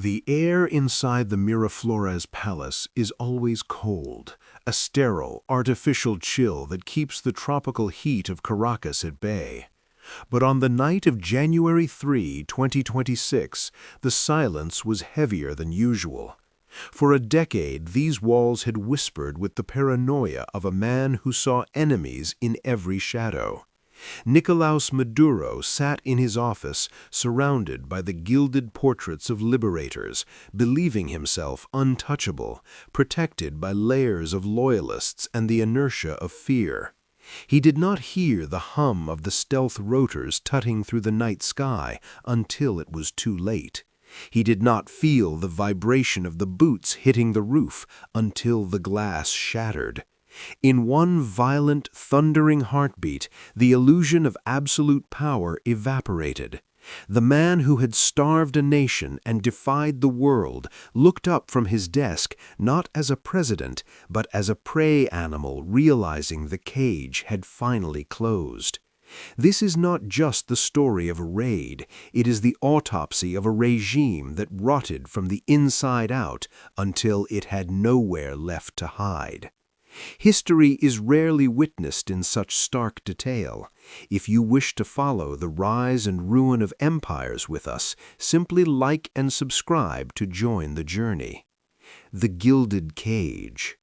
The air inside the Miraflores Palace is always cold, a sterile, artificial chill that keeps the tropical heat of Caracas at bay. But on the night of January 3, 2026, the silence was heavier than usual. For a decade, these walls had whispered with the paranoia of a man who saw enemies in every shadow. Nicolás Maduro sat in his office, surrounded by the gilded portraits of liberators, believing himself untouchable, protected by layers of loyalists and the inertia of fear. He did not hear the hum of the stealth rotors tutting through the night sky until it was too late. He did not feel the vibration of the boots hitting the roof until the glass shattered. In one violent, thundering heartbeat, the illusion of absolute power evaporated. The man who had starved a nation and defied the world looked up from his desk not as a president, but as a prey animal realizing the cage had finally closed. This is not just the story of a raid, it is the autopsy of a regime that rotted from the inside out until it had nowhere left to hide. History is rarely witnessed in such stark detail. If you wish to follow the rise and ruin of empires with us, simply like and subscribe to join the journey. The Gilded Cage.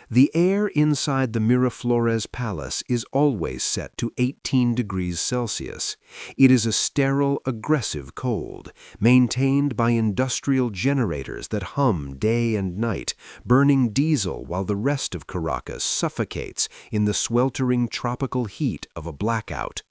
The air inside the Miraflores Palace is always set to 18 degrees Celsius. It is a sterile, aggressive cold, maintained by industrial generators that hum day and night, burning diesel while the rest of Caracas suffocates in the sweltering tropical heat of a blackout.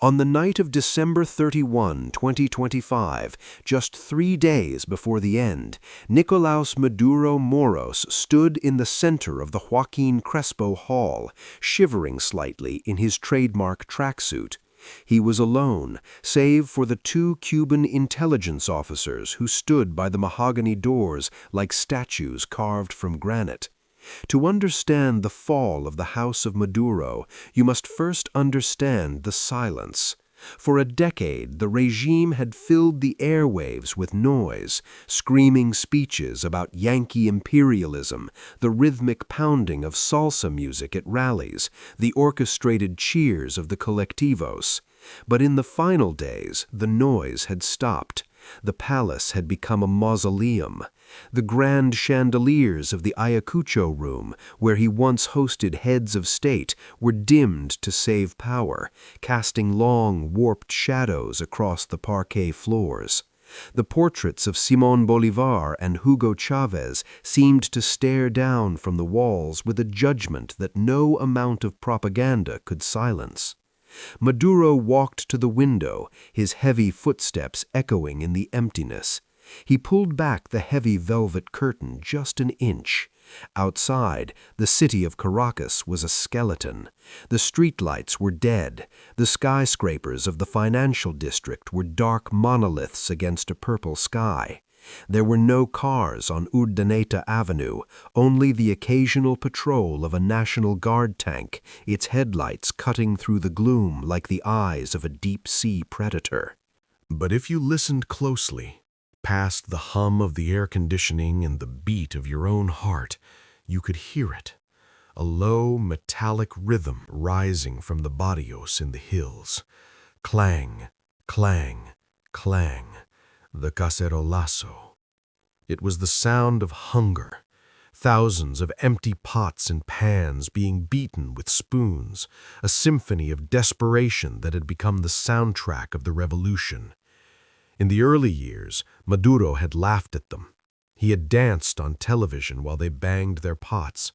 On the night of December 31, 2025, just 3 days before the end, Nicolás Maduro Moros stood in the center of the Joaquin Crespo Hall, shivering slightly in his trademark tracksuit. He was alone, save for the 2 Cuban intelligence officers who stood by the mahogany doors like statues carved from granite. To understand the fall of the House of Maduro, you must first understand the silence. For a decade, the regime had filled the airwaves with noise, screaming speeches about Yankee imperialism, the rhythmic pounding of salsa music at rallies, the orchestrated cheers of the colectivos. But in the final days, the noise had stopped. The palace had become a mausoleum. The grand chandeliers of the Ayacucho room, where he once hosted heads of state, were dimmed to save power, casting long, warped shadows across the parquet floors. The portraits of Simón Bolívar and Hugo Chávez seemed to stare down from the walls with a judgment that no amount of propaganda could silence. Maduro walked to the window, his heavy footsteps echoing in the emptiness. He pulled back the heavy velvet curtain just an inch. Outside, the city of Caracas was a skeleton. The streetlights were dead. The skyscrapers of the financial district were dark monoliths against a purple sky. There were no cars on Urdaneta Avenue, only the occasional patrol of a National Guard tank, its headlights cutting through the gloom like the eyes of a deep-sea predator. But if you listened closely, past the hum of the air conditioning and the beat of your own heart, you could hear it, a low, metallic rhythm rising from the barrios in the hills. Clang, clang, clang. The cacerolazo. It was the sound of hunger, thousands of empty pots and pans being beaten with spoons, a symphony of desperation that had become the soundtrack of the revolution. In the early years, Maduro had laughed at them. He had danced on television while they banged their pots,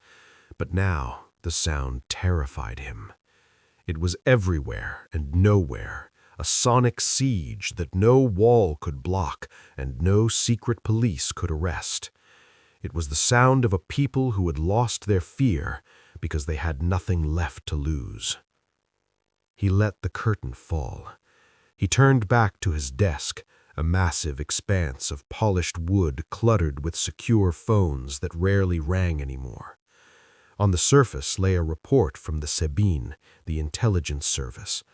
but now the sound terrified him. It was everywhere and nowhere, a sonic siege that no wall could block and no secret police could arrest. It was the sound of a people who had lost their fear because they had nothing left to lose. He let the curtain fall. He turned back to his desk, a massive expanse of polished wood cluttered with secure phones that rarely rang anymore. On the surface lay a report from the SEBIN, the intelligence service.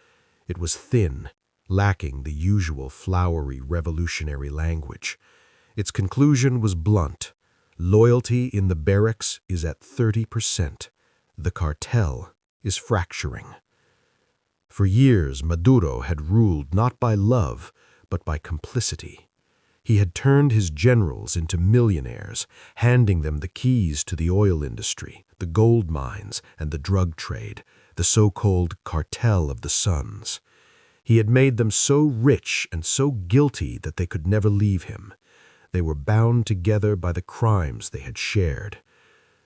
It was thin, lacking the usual flowery revolutionary language. Its conclusion was blunt. Loyalty in the barracks is at 30%. The cartel is fracturing. For years, Maduro had ruled not by love, but by complicity. He had turned his generals into millionaires, handing them the keys to the oil industry, the gold mines, and the drug trade, the so-called cartel of the suns. He had made them so rich and so guilty that they could never leave him. They were bound together by the crimes they had shared.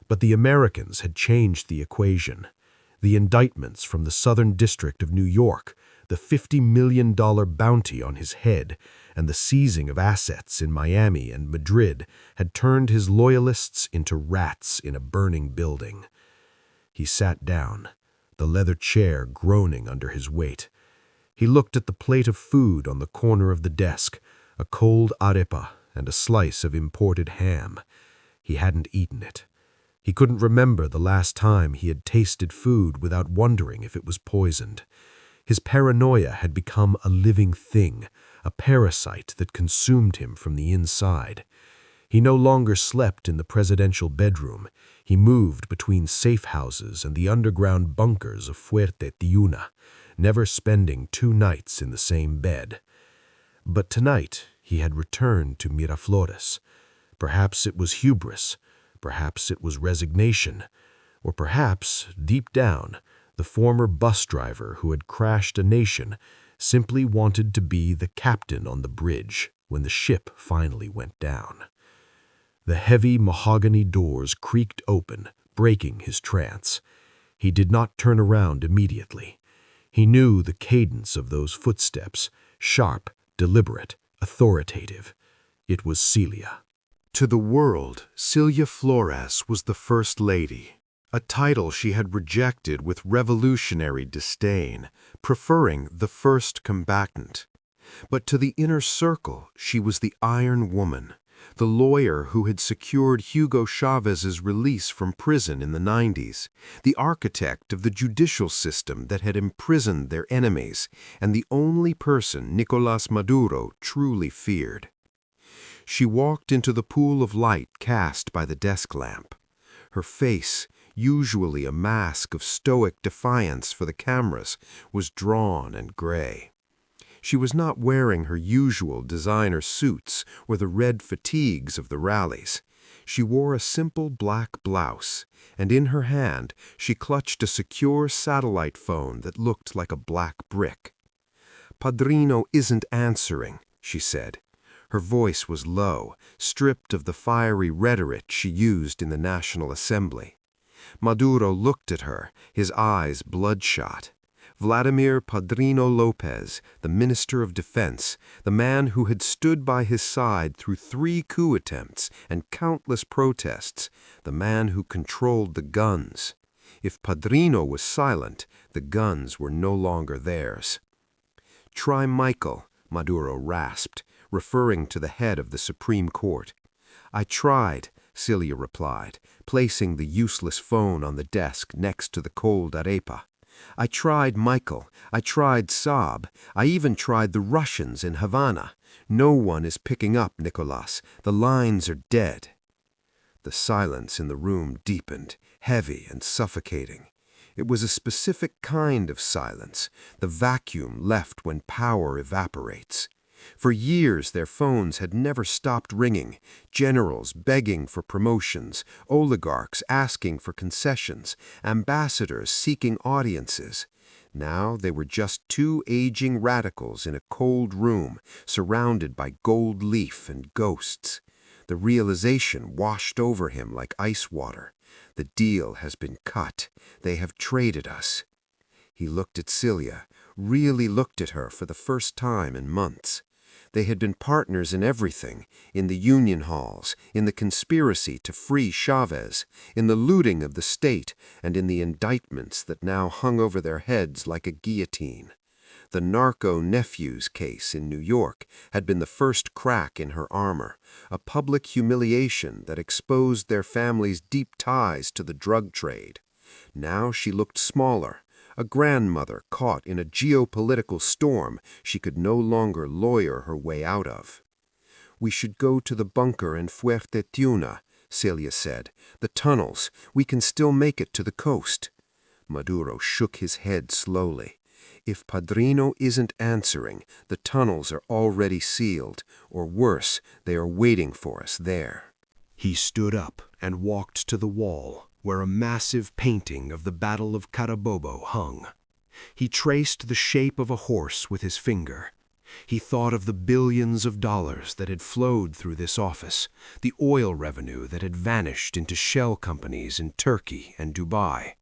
But the Americans had changed the equation. The indictments from the Southern District of New York, the $50 million bounty on his head, and the seizing of assets in Miami and Madrid had turned his loyalists into rats in a burning building. He sat down, the leather chair groaning under his weight. He looked at the plate of food on the corner of the desk, a cold arepa and a slice of imported ham. He hadn't eaten it. He couldn't remember the last time he had tasted food without wondering if it was poisoned. His paranoia had become a living thing, a parasite that consumed him from the inside. He no longer slept in the presidential bedroom. He moved between safe houses and the underground bunkers of Fuerte Tiuna, never spending 2 nights in the same bed. But tonight he had returned to Miraflores. Perhaps it was hubris, perhaps it was resignation, or perhaps, deep down, the former bus driver who had crashed a nation simply wanted to be the captain on the bridge when the ship finally went down. The heavy mahogany doors creaked open, breaking his trance. He did not turn around immediately. He knew the cadence of those footsteps, sharp, deliberate, authoritative. It was Celia. To the world, Celia Flores was the First Lady, a title she had rejected with revolutionary disdain, preferring the first combatant. But to the inner circle, she was the Iron Woman, the lawyer who had secured Hugo Chávez's release from prison in the 90s, the architect of the judicial system that had imprisoned their enemies, and the only person Nicolás Maduro truly feared. She walked into the pool of light cast by the desk lamp. Her face, usually a mask of stoic defiance for the cameras, was drawn and gray. She was not wearing her usual designer suits or the red fatigues of the rallies. She wore a simple black blouse, and in her hand she clutched a secure satellite phone that looked like a black brick. "Padrino isn't answering," she said. Her voice was low, stripped of the fiery rhetoric she used in the National Assembly. Maduro looked at her, his eyes bloodshot. Vladimir Padrino Lopez, the Minister of Defense, the man who had stood by his side through 3 coup attempts and countless protests, the man who controlled the guns. If Padrino was silent, the guns were no longer theirs. "Try Michael," Maduro rasped, referring to the head of the Supreme Court. "I tried," Celia replied, placing the useless phone on the desk next to the cold arepa. "I tried Michael. I tried Saab. I even tried the Russians in Havana. No one is picking up, Nicolas. The lines are dead." The silence in the room deepened, heavy and suffocating. It was a specific kind of silence, the vacuum left when power evaporates. For years their phones had never stopped ringing, generals begging for promotions, oligarchs asking for concessions, ambassadors seeking audiences. Now they were just 2 aging radicals in a cold room, surrounded by gold leaf and ghosts. The realization washed over him like ice water. The deal has been cut. They have traded us. He looked at Celia, really looked at her for the first time in months. They had been partners in everything, in the union halls, in the conspiracy to free Chávez, in the looting of the state, and in the indictments that now hung over their heads like a guillotine. The narco-nephews case in New York had been the first crack in her armor, a public humiliation that exposed their family's deep ties to the drug trade. Now she looked smaller, a grandmother caught in a geopolitical storm she could no longer lawyer her way out of. "We should go to the bunker in Fuerte Tiuna," Celia said. "The tunnels. We can still make it to the coast." Maduro shook his head slowly. "If Padrino isn't answering, the tunnels are already sealed, or worse, they are waiting for us there." He stood up and walked to the wall, where a massive painting of the Battle of Carabobo hung. He traced the shape of a horse with his finger. He thought of the billions of dollars that had flowed through this office, the oil revenue that had vanished into shell companies in Turkey and Dubai,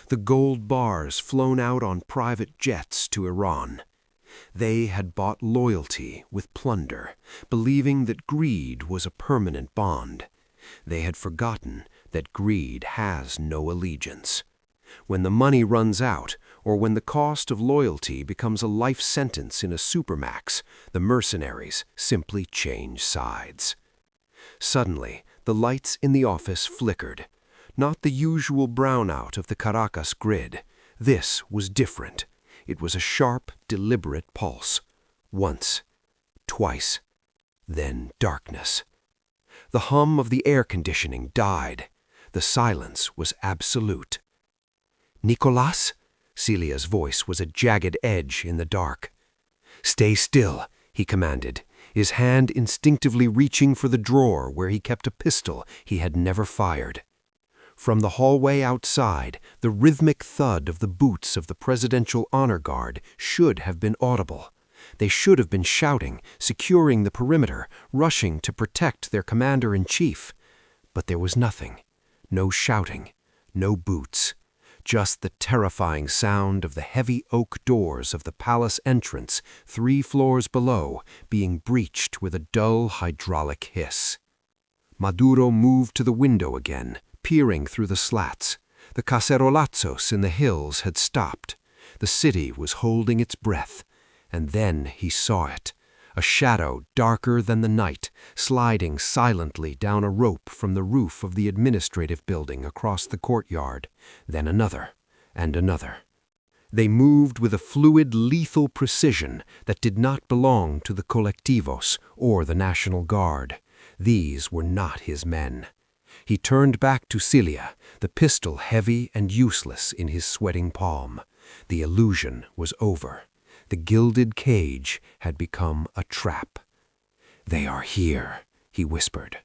the gold bars flown out on private jets to Iran. They had bought loyalty with plunder, believing that greed was a permanent bond. They had forgotten that greed has no allegiance. When the money runs out, or when the cost of loyalty becomes a life sentence in a Supermax, the mercenaries simply change sides. Suddenly, the lights in the office flickered. Not the usual brownout of the Caracas grid. This was different. It was a sharp, deliberate pulse. Once, twice, then darkness. The hum of the air conditioning died. The silence was absolute. "Nicolas?" Celia's voice was a jagged edge in the dark. "Stay still," he commanded, his hand instinctively reaching for the drawer where he kept a pistol he had never fired. From the hallway outside, the rhythmic thud of the boots of the Presidential Honor Guard should have been audible. They should have been shouting, securing the perimeter, rushing to protect their commander-in-chief. But there was nothing. No shouting, no boots. Just the terrifying sound of the heavy oak doors of the palace entrance 3 floors below being breached with a dull hydraulic hiss. Maduro moved to the window again, peering through the slats. The cacerolazos in the hills had stopped. The city was holding its breath. And then he saw it, a shadow darker than the night, sliding silently down a rope from the roof of the administrative building across the courtyard, then another and another. They moved with a fluid, lethal precision that did not belong to the colectivos or the National Guard. These were not his men. He turned back to Celia, the pistol heavy and useless in his sweating palm. The illusion was over. The gilded cage had become a trap. "They are here," he whispered.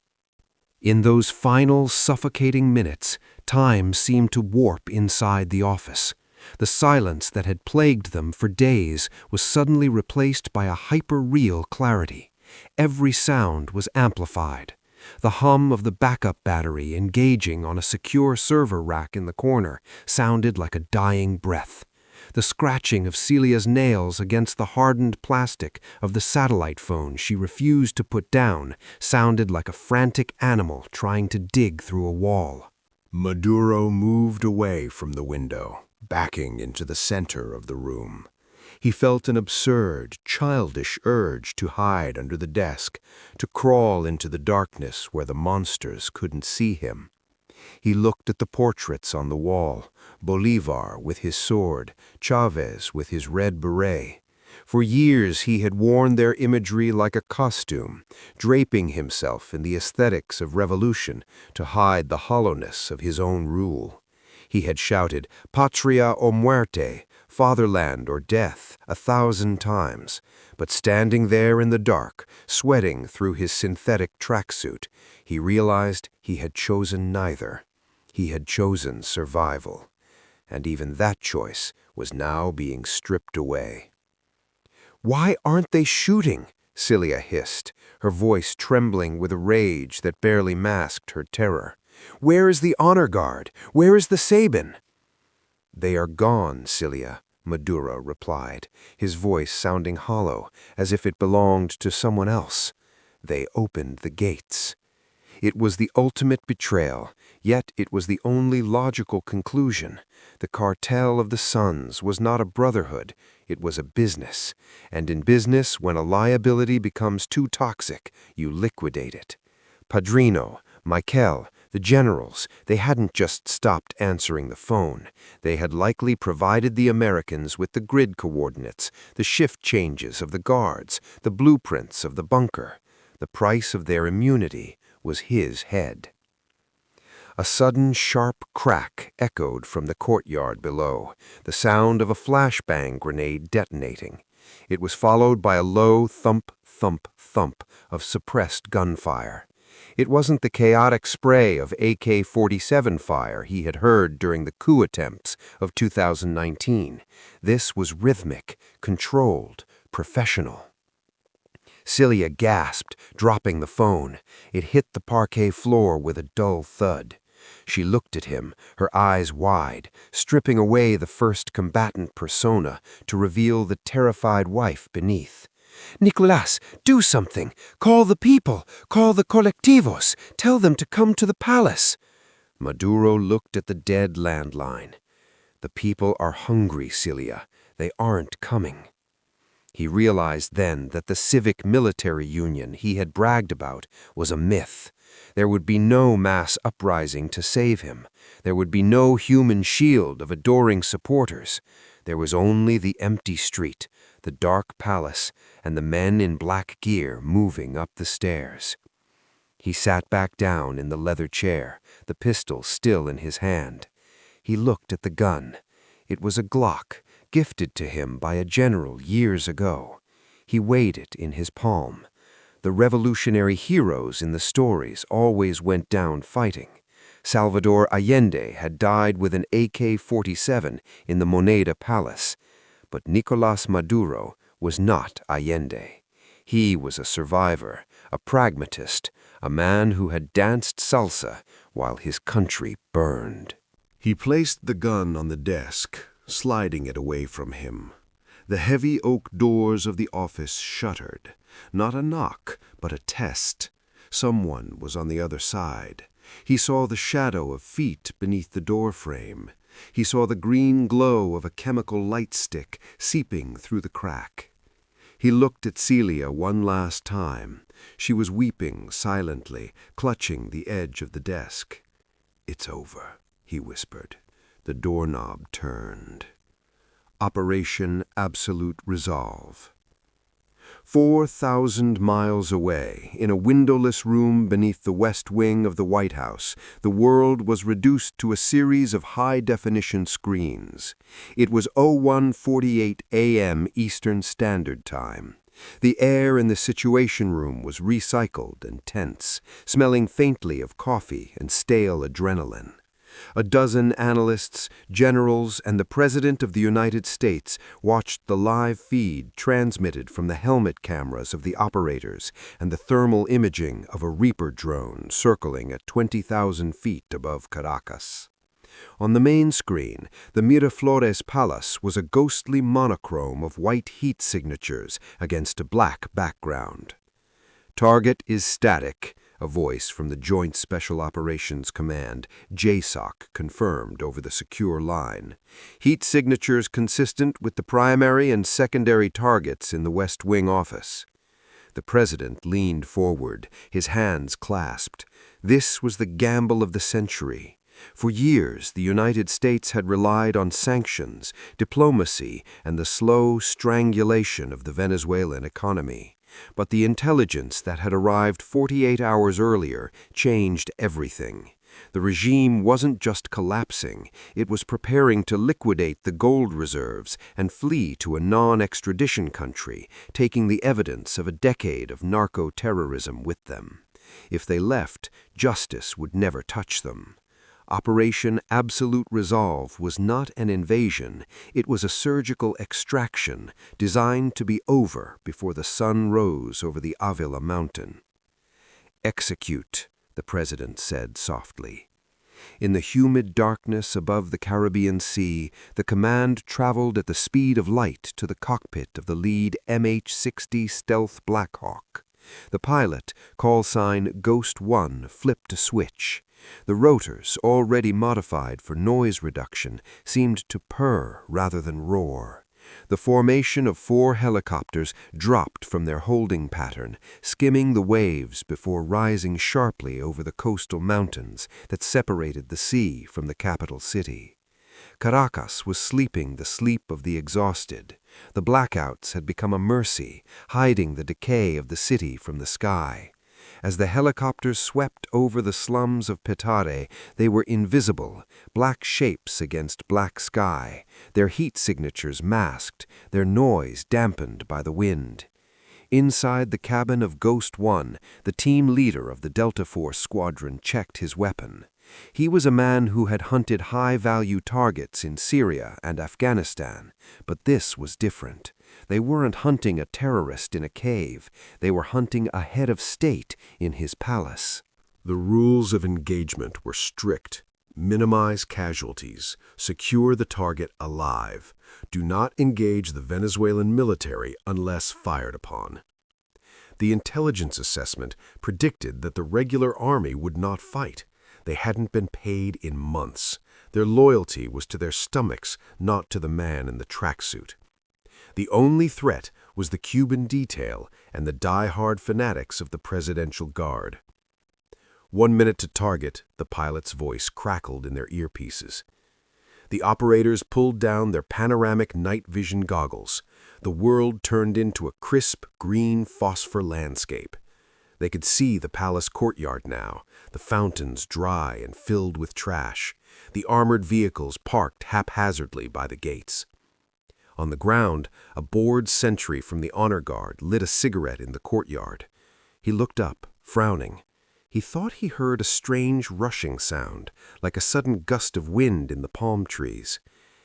In those final, suffocating minutes, time seemed to warp inside the office. The silence that had plagued them for days was suddenly replaced by a hyper-real clarity. Every sound was amplified. The hum of the backup battery engaging on a secure server rack in the corner sounded like a dying breath. The scratching of Celia's nails against the hardened plastic of the satellite phone she refused to put down sounded like a frantic animal trying to dig through a wall. Maduro moved away from the window, backing into the center of the room. He felt an absurd, childish urge to hide under the desk, to crawl into the darkness where the monsters couldn't see him. He looked at the portraits on the wall, Bolivar with his sword, Chavez with his red beret. For years he had worn their imagery like a costume, draping himself in the aesthetics of revolution to hide the hollowness of his own rule. He had shouted, "Patria o muerte," fatherland or death, 1,000 times, but standing there in the dark, sweating through his synthetic tracksuit, he realized he had chosen neither. He had chosen survival, and even that choice was now being stripped away. "Why aren't they shooting?" Celia hissed, her voice trembling with a rage that barely masked her terror. "Where is the honor guard? Where is the Sabin?" "They are gone, Celia," Maduro replied, his voice sounding hollow, as if it belonged to someone else. "They opened the gates." It was the ultimate betrayal, yet it was the only logical conclusion. The Cartel of the Suns was not a brotherhood, it was a business. And in business, when a liability becomes too toxic, you liquidate it. Padrino, Michael, the generals, they hadn't just stopped answering the phone. They had likely provided the Americans with the grid coordinates, the shift changes of the guards, the blueprints of the bunker. The price of their immunity was his head. A sudden sharp crack echoed from the courtyard below, the sound of a flashbang grenade detonating. It was followed by a low thump, thump, thump of suppressed gunfire. It wasn't the chaotic spray of AK-47 fire he had heard during the coup attempts of 2019. This was rhythmic, controlled, professional. Celia gasped, dropping the phone. It hit the parquet floor with a dull thud. She looked at him, her eyes wide, stripping away the first combatant persona to reveal the terrified wife beneath. "Nicolás, do something! Call the people! Call the colectivos! Tell them to come to the palace!" Maduro looked at the dead landline. "The people are hungry, Celia. They aren't coming." He realized then that the civic-military union he had bragged about was a myth. There would be no mass uprising to save him. There would be no human shield of adoring supporters. There was only the empty street, the dark palace, and the men in black gear moving up the stairs. He sat back down in the leather chair, the pistol still in his hand. He looked at the gun. It was a Glock, gifted to him by a general years ago. He weighed it in his palm. The revolutionary heroes in the stories always went down fighting. Salvador Allende had died with an AK-47 in the Moneda Palace. But Nicolás Maduro was not Allende. He was a survivor, a pragmatist, a man who had danced salsa while his country burned. He placed the gun on the desk, sliding it away from him. The heavy oak doors of the office shuttered. Not a knock, but a test. Someone was on the other side. He saw the shadow of feet beneath the doorframe. He saw the green glow of a chemical light stick seeping through the crack. He looked at Celia one last time. She was weeping silently, clutching the edge of the desk. "It's over," he whispered. The doorknob turned. Operation Absolute Resolve. 4,000 miles away, in a windowless room beneath the west wing of the White House, the world was reduced to a series of high-definition screens. It was 01:48 a.m. Eastern Standard Time. The air in the Situation Room was recycled and tense, smelling faintly of coffee and stale adrenaline. A dozen analysts, generals, and the President of the United States watched the live feed transmitted from the helmet cameras of the operators and the thermal imaging of a Reaper drone circling at 20,000 feet above Caracas. On the main screen, the Miraflores Palace was a ghostly monochrome of white heat signatures against a black background. "Target is static," a voice from the Joint Special Operations Command, JSOC, confirmed over the secure line. "Heat signatures consistent with the primary and secondary targets in the West Wing office." The President leaned forward, his hands clasped. This was the gamble of the century. For years, the United States had relied on sanctions, diplomacy, and the slow strangulation of the Venezuelan economy. But the intelligence that had arrived 48 hours earlier changed everything. The regime wasn't just collapsing, it was preparing to liquidate the gold reserves and flee to a non-extradition country, taking the evidence of a decade of narco-terrorism with them. If they left, justice would never touch them. Operation Absolute Resolve was not an invasion, it was a surgical extraction designed to be over before the sun rose over the Avila mountain. "Execute," the President said softly. In the humid darkness above the Caribbean Sea, the command traveled at the speed of light to the cockpit of the lead MH-60 Stealth Blackhawk. The pilot, call sign Ghost 1, flipped a switch. The rotors, already modified for noise reduction, seemed to purr rather than roar. The formation of 4 helicopters dropped from their holding pattern, skimming the waves before rising sharply over the coastal mountains that separated the sea from the capital city. Caracas was sleeping the sleep of the exhausted. The blackouts had become a mercy, hiding the decay of the city from the sky. As the helicopters swept over the slums of Petare, they were invisible, black shapes against black sky, their heat signatures masked, their noise dampened by the wind. Inside the cabin of Ghost One, the team leader of the Delta Force squadron checked his weapon. He was a man who had hunted high-value targets in Syria and Afghanistan, but this was different. They weren't hunting a terrorist in a cave. They were hunting a head of state in his palace. The rules of engagement were strict. Minimize casualties. Secure the target alive. Do not engage the Venezuelan military unless fired upon. The intelligence assessment predicted that the regular army would not fight. They hadn't been paid in months. Their loyalty was to their stomachs, not to the man in the tracksuit. The only threat was the Cuban detail and the die-hard fanatics of the Presidential Guard. 1 minute to target, the pilot's voice crackled in their earpieces. The operators pulled down their panoramic night vision goggles. The world turned into a crisp, green phosphor landscape. They could see the palace courtyard now, the fountains dry and filled with trash, the armored vehicles parked haphazardly by the gates. On the ground, a bored sentry from the honor guard lit a cigarette in the courtyard. He looked up, frowning. He thought he heard a strange rushing sound, like a sudden gust of wind in the palm trees.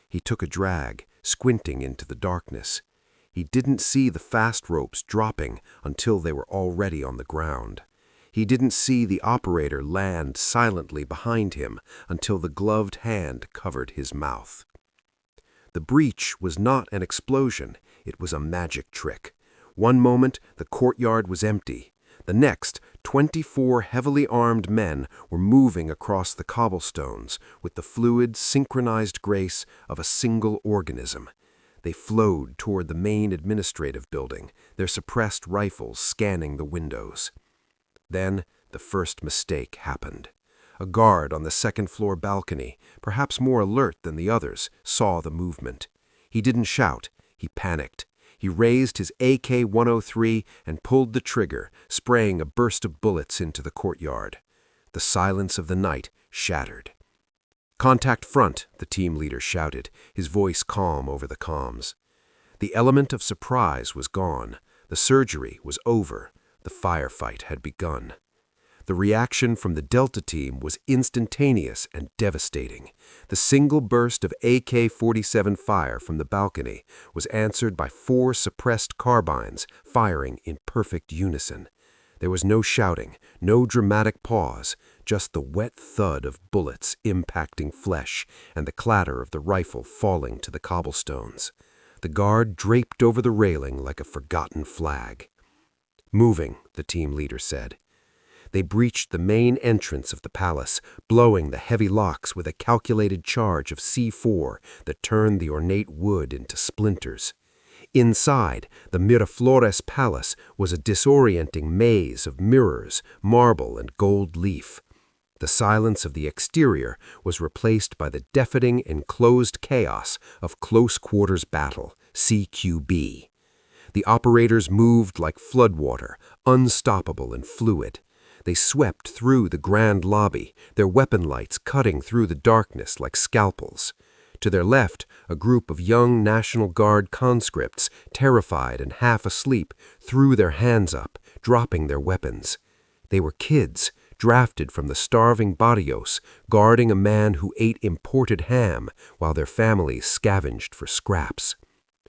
He took a drag, squinting into the darkness. He didn't see the fast ropes dropping until they were already on the ground. He didn't see the operator land silently behind him until the gloved hand covered his mouth. The breach was not an explosion, it was a magic trick. One moment, the courtyard was empty. The next, 24 heavily armed men were moving across the cobblestones with the fluid, synchronized grace of a single organism. They flowed toward the main administrative building, their suppressed rifles scanning the windows. Then, the first mistake happened. A guard on the second-floor balcony, perhaps more alert than the others, saw the movement. He didn't shout. He panicked. He raised his AK-103 and pulled the trigger, spraying a burst of bullets into the courtyard. The silence of the night shattered. "Contact front," the team leader shouted, his voice calm over the comms. The element of surprise was gone. The surgery was over. The firefight had begun. The reaction from the Delta team was instantaneous and devastating. The single burst of AK-47 fire from the balcony was answered by 4 suppressed carbines firing in perfect unison. There was no shouting, no dramatic pause, just the wet thud of bullets impacting flesh and the clatter of the rifle falling to the cobblestones. The guard draped over the railing like a forgotten flag. "Moving," the team leader said. They breached the main entrance of the palace, blowing the heavy locks with a calculated charge of C4 that turned the ornate wood into splinters. Inside, the Miraflores Palace was a disorienting maze of mirrors, marble, and gold leaf. The silence of the exterior was replaced by the deafening enclosed chaos of close-quarters battle, CQB. The operators moved like floodwater, unstoppable and fluid. They swept through the grand lobby, their weapon lights cutting through the darkness like scalpels. To their left, a group of young National Guard conscripts, terrified and half asleep, threw their hands up, dropping their weapons. They were kids, drafted from the starving barrios, guarding a man who ate imported ham while their families scavenged for scraps.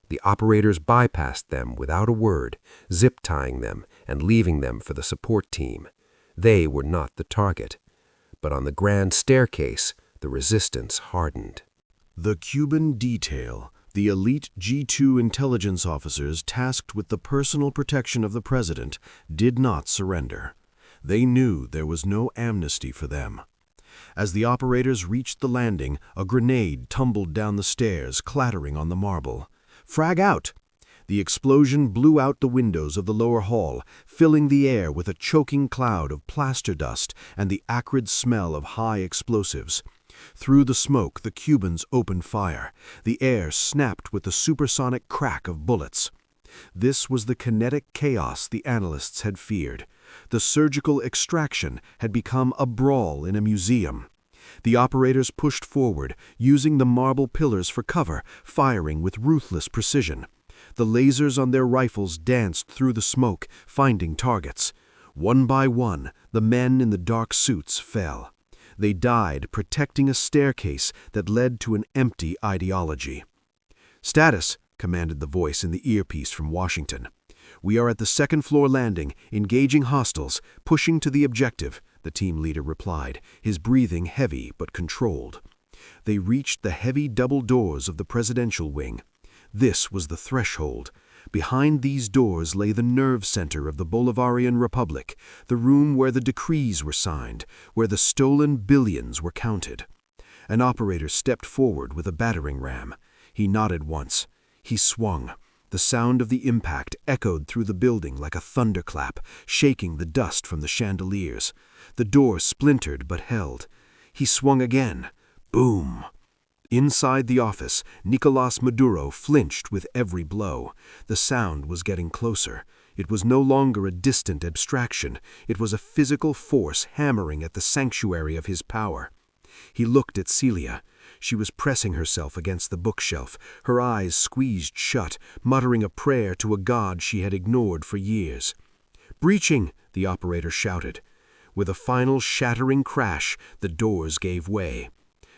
The operators bypassed them without a word, zip-tying them and leaving them for the support team. They were not the target. But on the grand staircase, the resistance hardened. The Cuban detail, the elite G2 intelligence officers tasked with the personal protection of the president, did not surrender. They knew there was no amnesty for them. As the operators reached the landing, a grenade tumbled down the stairs, clattering on the marble. "Frag out!" The explosion blew out the windows of the lower hall, filling the air with a choking cloud of plaster dust and the acrid smell of high explosives. Through the smoke, the Cubans opened fire. The air snapped with the supersonic crack of bullets. This was the kinetic chaos the analysts had feared. The surgical extraction had become a brawl in a museum. The operators pushed forward, using the marble pillars for cover, firing with ruthless precision. The lasers on their rifles danced through the smoke, finding targets. One by one, the men in the dark suits fell. They died protecting a staircase that led to an empty ideology. "Status," commanded the voice in the earpiece from Washington. "We are at the second-floor landing, engaging hostiles, pushing to the objective," the team leader replied, his breathing heavy but controlled. They reached the heavy double doors of the presidential wing. This was the threshold. Behind these doors lay the nerve center of the Bolivarian Republic, the room where the decrees were signed, where the stolen billions were counted. An operator stepped forward with a battering ram. He nodded once. He swung. The sound of the impact echoed through the building like a thunderclap, shaking the dust from the chandeliers. The door splintered but held. He swung again. Boom! Inside the office, Nicolás Maduro flinched with every blow. The sound was getting closer. It was no longer a distant abstraction. It was a physical force hammering at the sanctuary of his power. He looked at Celia. She was pressing herself against the bookshelf, her eyes squeezed shut, muttering a prayer to a god she had ignored for years. "Breaching!" the operator shouted. With a final shattering crash, the doors gave way.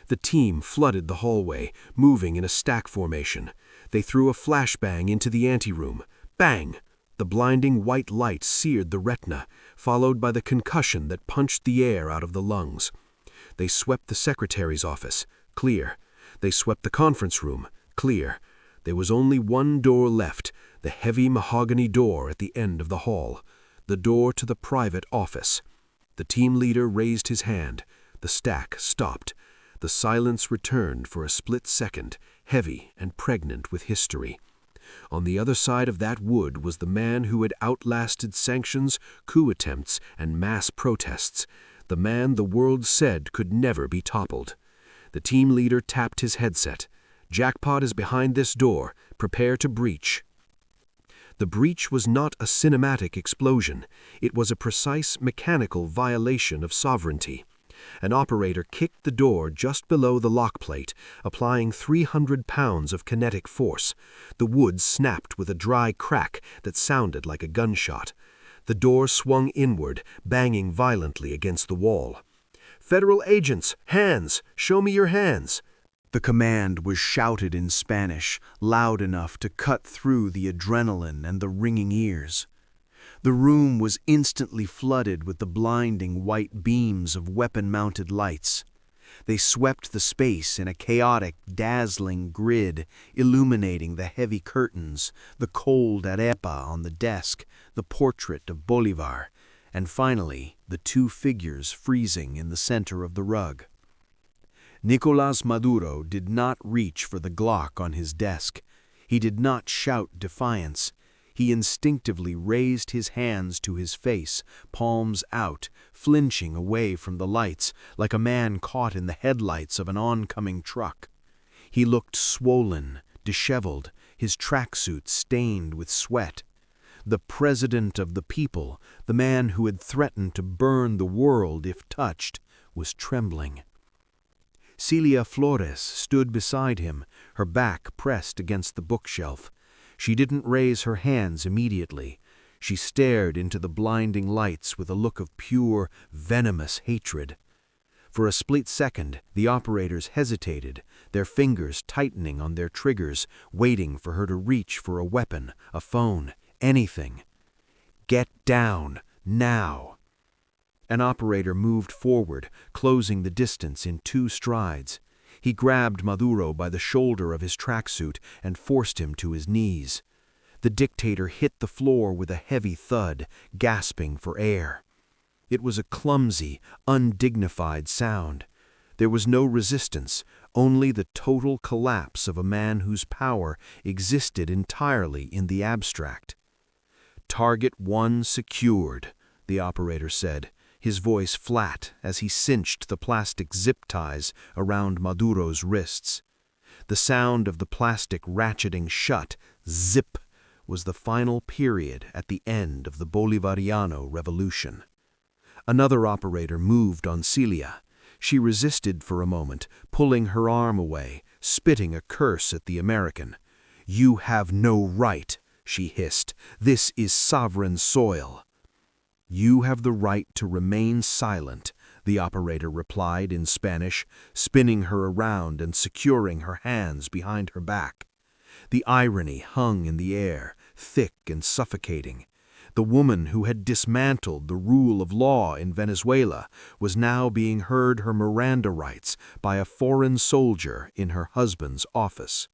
The team flooded the hallway, moving in a stack formation. They threw a flashbang into the anteroom. Bang! The blinding white light seared the retina, followed by the concussion that punched the air out of the lungs. They swept the secretary's office. Clear. They swept the conference room. Clear. There was only one door left, the heavy mahogany door at the end of the hall. The door to the private office. The team leader raised his hand. The stack stopped. The silence returned for a split second, heavy and pregnant with history. On the other side of that wood was the man who had outlasted sanctions, coup attempts, and mass protests, the man the world said could never be toppled. The team leader tapped his headset. "Jackpot is behind this door. Prepare to breach." The breach was not a cinematic explosion. It was a precise mechanical violation of sovereignty. An operator kicked the door just below the lock plate, applying 300 pounds of kinetic force. The wood snapped with a dry crack that sounded like a gunshot. The door swung inward, banging violently against the wall. "Federal agents, hands! Show me your hands!" The command was shouted in Spanish, loud enough to cut through the adrenaline and the ringing ears. The room was instantly flooded with the blinding white beams of weapon-mounted lights. They swept the space in a chaotic, dazzling grid, illuminating the heavy curtains, the cold arepa on the desk, the portrait of Bolivar, and finally, the two figures freezing in the center of the rug. Nicolás Maduro did not reach for the Glock on his desk. He did not shout defiance. He instinctively raised his hands to his face, palms out, flinching away from the lights, like a man caught in the headlights of an oncoming truck. He looked swollen, disheveled, his tracksuit stained with sweat. The president of the people, the man who had threatened to burn the world if touched, was trembling. Celia Flores stood beside him, her back pressed against the bookshelf. She didn't raise her hands immediately. She stared into the blinding lights with a look of pure, venomous hatred. For a split second, the operators hesitated, their fingers tightening on their triggers, waiting for her to reach for a weapon, a phone, anything. "Get down, now!" An operator moved forward, closing the distance in 2 strides. He grabbed Maduro by the shoulder of his tracksuit and forced him to his knees. The dictator hit the floor with a heavy thud, gasping for air. It was a clumsy, undignified sound. There was no resistance, only the total collapse of a man whose power existed entirely in the abstract. "Target 1 secured," the operator said, his voice flat as he cinched the plastic zip ties around Maduro's wrists. The sound of the plastic ratcheting shut, zip, was the final period at the end of the Bolivariano Revolution. Another operator moved on Celia. She resisted for a moment, pulling her arm away, spitting a curse at the American. "You have no right," she hissed. "This is sovereign soil." "You have the right to remain silent," the operator replied in Spanish, spinning her around and securing her hands behind her back. The irony hung in the air, thick and suffocating. The woman who had dismantled the rule of law in Venezuela was now being heard her Miranda rights by a foreign soldier in her husband's office.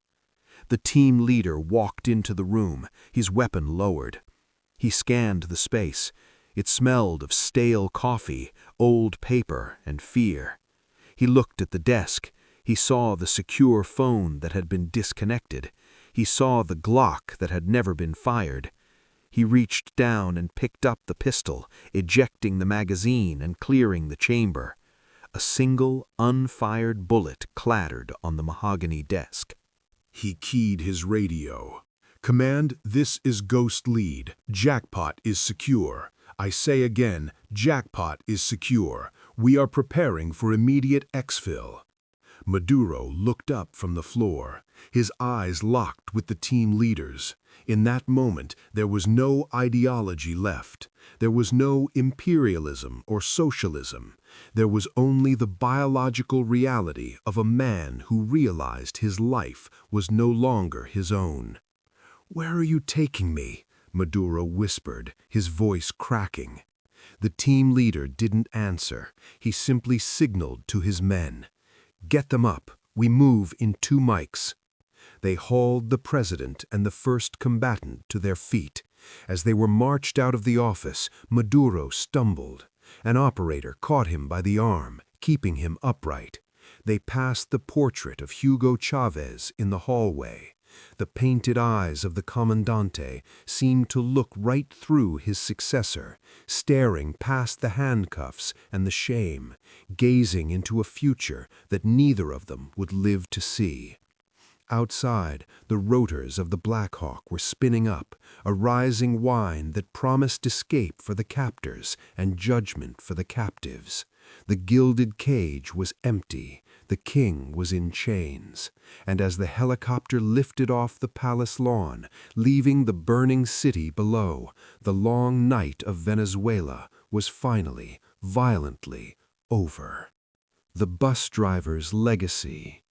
The team leader walked into the room, his weapon lowered. He scanned the space. It smelled of stale coffee, old paper, and fear. He looked at the desk. He saw the secure phone that had been disconnected. He saw the Glock that had never been fired. He reached down and picked up the pistol, ejecting the magazine and clearing the chamber. A single, unfired bullet clattered on the mahogany desk. He keyed his radio. "Command, this is Ghost Lead. Jackpot is secure. I say again, Jackpot is secure. We are preparing for immediate exfil." Maduro looked up from the floor. His eyes locked with the team leaders. In that moment, there was no ideology left. There was no imperialism or socialism. There was only the biological reality of a man who realized his life was no longer his own. "Where are you taking me?" Maduro whispered, his voice cracking. The team leader didn't answer. He simply signaled to his men. "Get them up. We move in 2 mics." They hauled the president and the first combatant to their feet. As they were marched out of the office, Maduro stumbled. An operator caught him by the arm, keeping him upright. They passed the portrait of Hugo Chavez in the hallway. The painted eyes of the Comandante seemed to look right through his successor, staring past the handcuffs and the shame, gazing into a future that neither of them would live to see. Outside, the rotors of the Black Hawk were spinning up, a rising whine that promised escape for the captors and judgment for the captives. The Gilded Cage was empty. The king was in chains. And as the helicopter lifted off the palace lawn, leaving the burning city below, the long night of Venezuela was finally, violently over. The bus driver's legacy.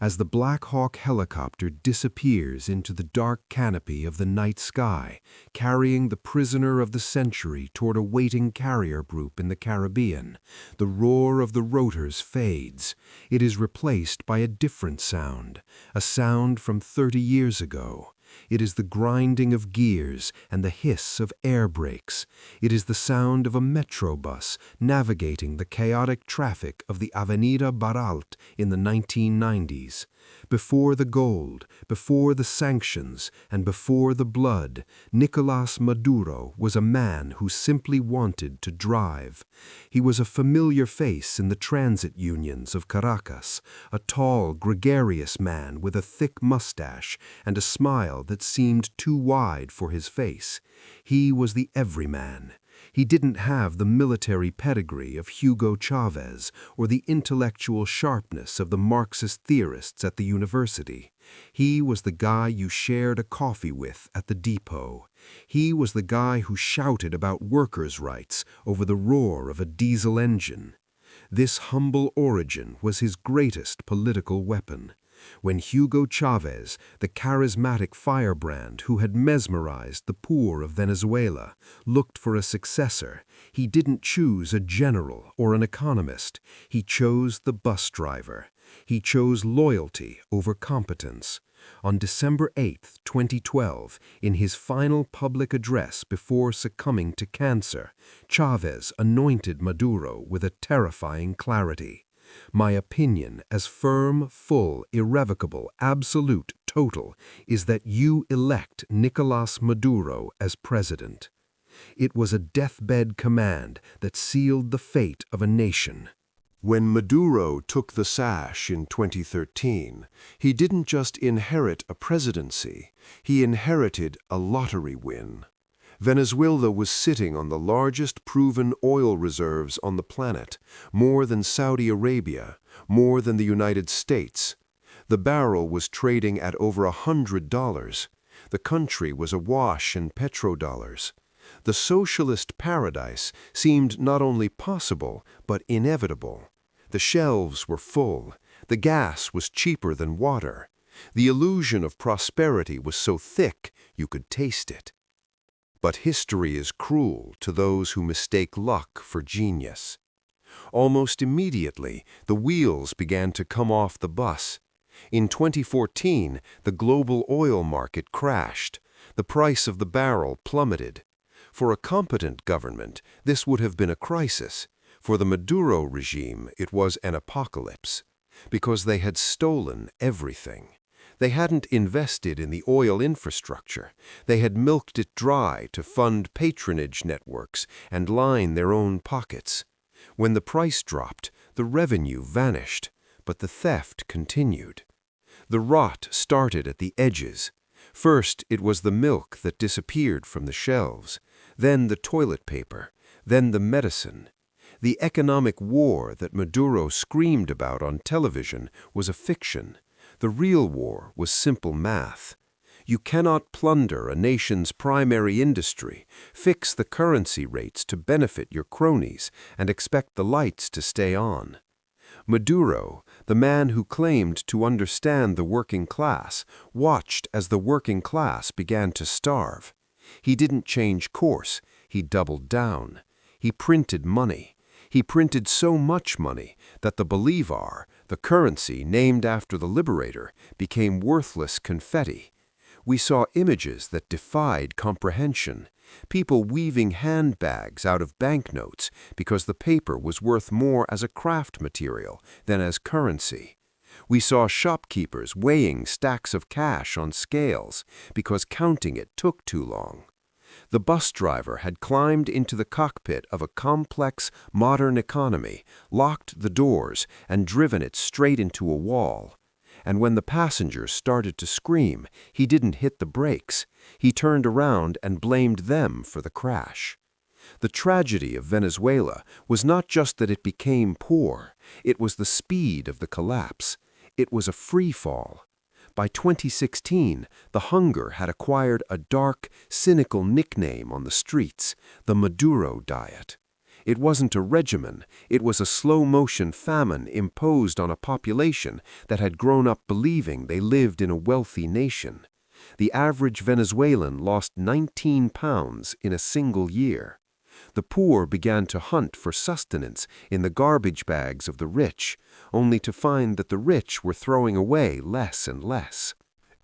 As the Black Hawk helicopter disappears into the dark canopy of the night sky, carrying the prisoner of the century toward a waiting carrier group in the Caribbean, the roar of the rotors fades. It is replaced by a different sound, a sound from 30 years ago. It is the grinding of gears and the hiss of air brakes. It is the sound of a metro bus navigating the chaotic traffic of the Avenida Baralt in the 1990s. Before the gold, before the sanctions, and before the blood, Nicolás Maduro was a man who simply wanted to drive. He was a familiar face in the transit unions of Caracas, a tall, gregarious man with a thick mustache and a smile that seemed too wide for his face. He was the everyman. He didn't have the military pedigree of Hugo Chavez or the intellectual sharpness of the Marxist theorists at the university. He was the guy you shared a coffee with at the depot. He was the guy who shouted about workers' rights over the roar of a diesel engine. This humble origin was his greatest political weapon. When Hugo Chavez, the charismatic firebrand who had mesmerized the poor of Venezuela, looked for a successor, he didn't choose a general or an economist. He chose the bus driver. He chose loyalty over competence. On December 8, 2012, in his final public address before succumbing to cancer, Chavez anointed Maduro with a terrifying clarity. "My opinion, as firm, full, irrevocable, absolute, total, is that you elect Nicolás Maduro as president." It was a deathbed command that sealed the fate of a nation. When Maduro took the sash in 2013, he didn't just inherit a presidency, he inherited a lottery win. Venezuela was sitting on the largest proven oil reserves on the planet, more than Saudi Arabia, more than the United States. The barrel was trading at over $100. The country was awash in petrodollars. The socialist paradise seemed not only possible, but inevitable. The shelves were full. The gas was cheaper than water. The illusion of prosperity was so thick you could taste it. But history is cruel to those who mistake luck for genius. Almost immediately, the wheels began to come off the bus. In 2014, the global oil market crashed. The price of the barrel plummeted. For a competent government, this would have been a crisis. For the Maduro regime, it was an apocalypse. Because they had stolen everything. They hadn't invested in the oil infrastructure. They had milked it dry to fund patronage networks and line their own pockets. When the price dropped, the revenue vanished, but the theft continued. The rot started at the edges. First, it was the milk that disappeared from the shelves, then the toilet paper, then the medicine. The economic war that Maduro screamed about on television was a fiction. The real war was simple math. You cannot plunder a nation's primary industry, fix the currency rates to benefit your cronies, and expect the lights to stay on. Maduro, the man who claimed to understand the working class, watched as the working class began to starve. He didn't change course, he doubled down. He printed money. He printed so much money that the bolivar, the currency named after the liberator, became worthless confetti. We saw images that defied comprehension. People weaving handbags out of banknotes because the paper was worth more as a craft material than as currency. We saw shopkeepers weighing stacks of cash on scales because counting it took too long. The bus driver had climbed into the cockpit of a complex, modern economy, locked the doors, and driven it straight into a wall. And when the passengers started to scream, he didn't hit the brakes. He turned around and blamed them for the crash. The tragedy of Venezuela was not just that it became poor, it was the speed of the collapse. It was a free fall. By 2016, the hunger had acquired a dark, cynical nickname on the streets, the Maduro diet. It wasn't a regimen, it was a slow-motion famine imposed on a population that had grown up believing they lived in a wealthy nation. The average Venezuelan lost 19 pounds in a single year. The poor began to hunt for sustenance in the garbage bags of the rich, only to find that the rich were throwing away less and less.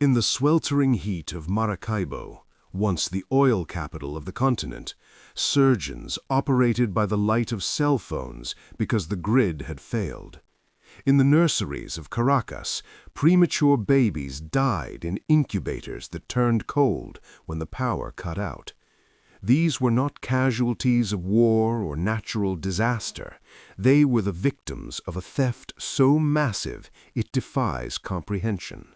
In the sweltering heat of Maracaibo, once the oil capital of the continent, surgeons operated by the light of cell phones because the grid had failed. In the nurseries of Caracas, premature babies died in incubators that turned cold when the power cut out. These were not casualties of war or natural disaster. They were the victims of a theft so massive it defies comprehension.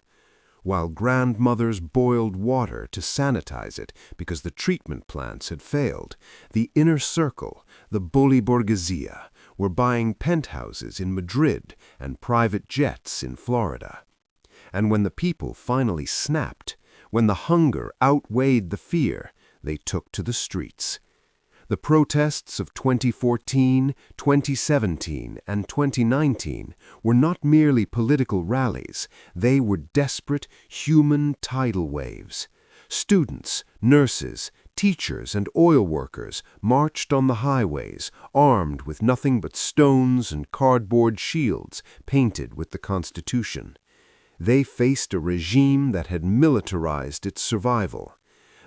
While grandmothers boiled water to sanitize it because the treatment plants had failed, the inner circle, the Boliborgesia, were buying penthouses in Madrid and private jets in Florida. And when the people finally snapped, when the hunger outweighed the fear, they took to the streets. The protests of 2014, 2017, and 2019 were not merely political rallies, they were desperate human tidal waves. Students, nurses, teachers, and oil workers marched on the highways, armed with nothing but stones and cardboard shields painted with the Constitution. They faced a regime that had militarized its survival.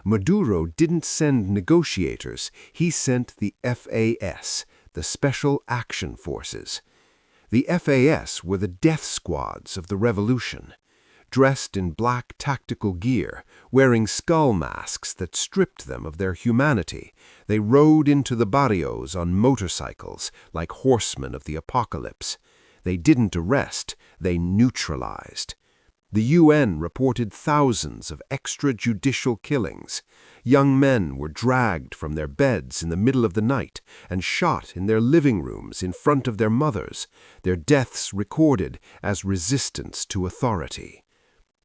Maduro didn't send negotiators, he sent the FAS, the Special Action Forces. The FAS were the death squads of the revolution. dressed in black tactical gear, wearing skull masks that stripped them of their humanity. They rode into the barrios on motorcycles like horsemen of the apocalypse. They didn't arrest, they neutralized. The UN reported thousands of extrajudicial killings. Young men were dragged from their beds in the middle of the night and shot in their living rooms in front of their mothers, their deaths recorded as resistance to authority.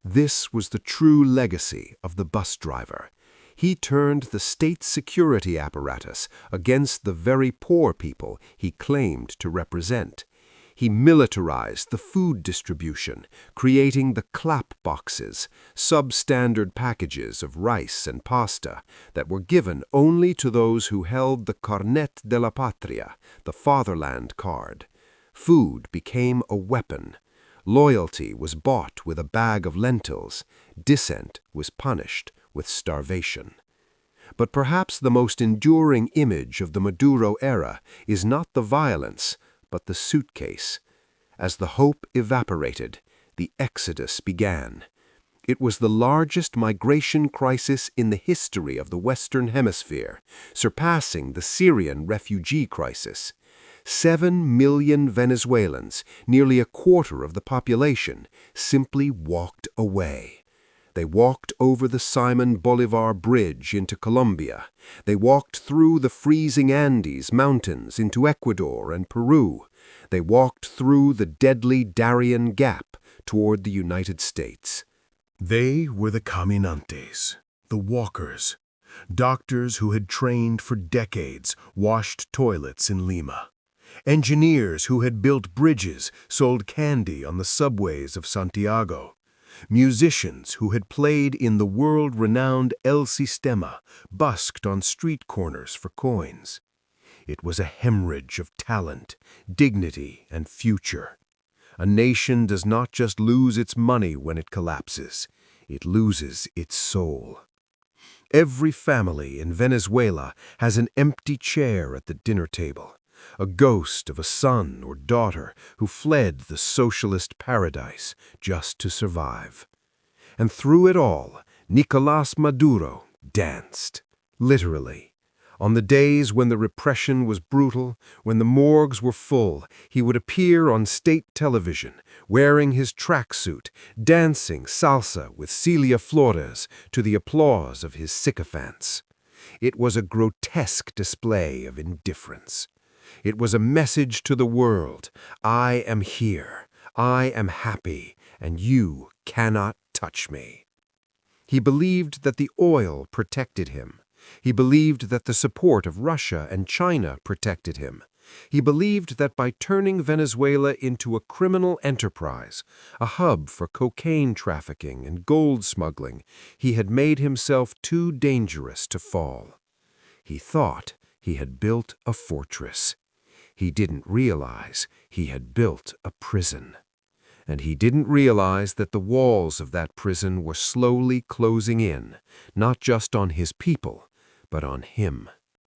This was the true legacy of the bus driver. He turned the state security apparatus against the very poor people he claimed to represent. He militarized the food distribution, creating the clap boxes, substandard packages of rice and pasta that were given only to those who held the Carnet de la Patria, the fatherland card. Food became a weapon. Loyalty was bought with a bag of lentils. Dissent was punished with starvation. But perhaps the most enduring image of the Maduro era is not the violence, but the suitcase. As the hope evaporated, the exodus began. It was the largest migration crisis in the history of the Western Hemisphere, surpassing the Syrian refugee crisis. 7 million Venezuelans, nearly a quarter of the population, simply walked away. They walked over the Simon Bolivar Bridge into Colombia. They walked through the freezing Andes Mountains into Ecuador and Peru. They walked through the deadly Darien Gap toward the United States. They were the caminantes, the walkers, doctors who had trained for decades, washed toilets in Lima, engineers who had built bridges, sold candy on the subways of Santiago, musicians who had played in the world-renowned El Sistema, busked on street corners for coins. It was a hemorrhage of talent, dignity, and future. A nation does not just lose its money when it collapses, it loses its soul. Every family in Venezuela has an empty chair at the dinner table, a ghost of a son or daughter who fled the socialist paradise just to survive. And through it all, Nicolás Maduro danced, literally. On the days when the repression was brutal, when the morgues were full, he would appear on state television, wearing his tracksuit, dancing salsa with Celia Flores to the applause of his sycophants. It was a grotesque display of indifference. It was a message to the world: I am here, I am happy, and you cannot touch me. He believed that the oil protected him. He believed that the support of Russia and China protected him. He believed that by turning Venezuela into a criminal enterprise, a hub for cocaine trafficking and gold smuggling, he had made himself too dangerous to fall. He thought he had built a fortress. He didn't realize he had built a prison. And he didn't realize that the walls of that prison were slowly closing in, not just on his people, but on him.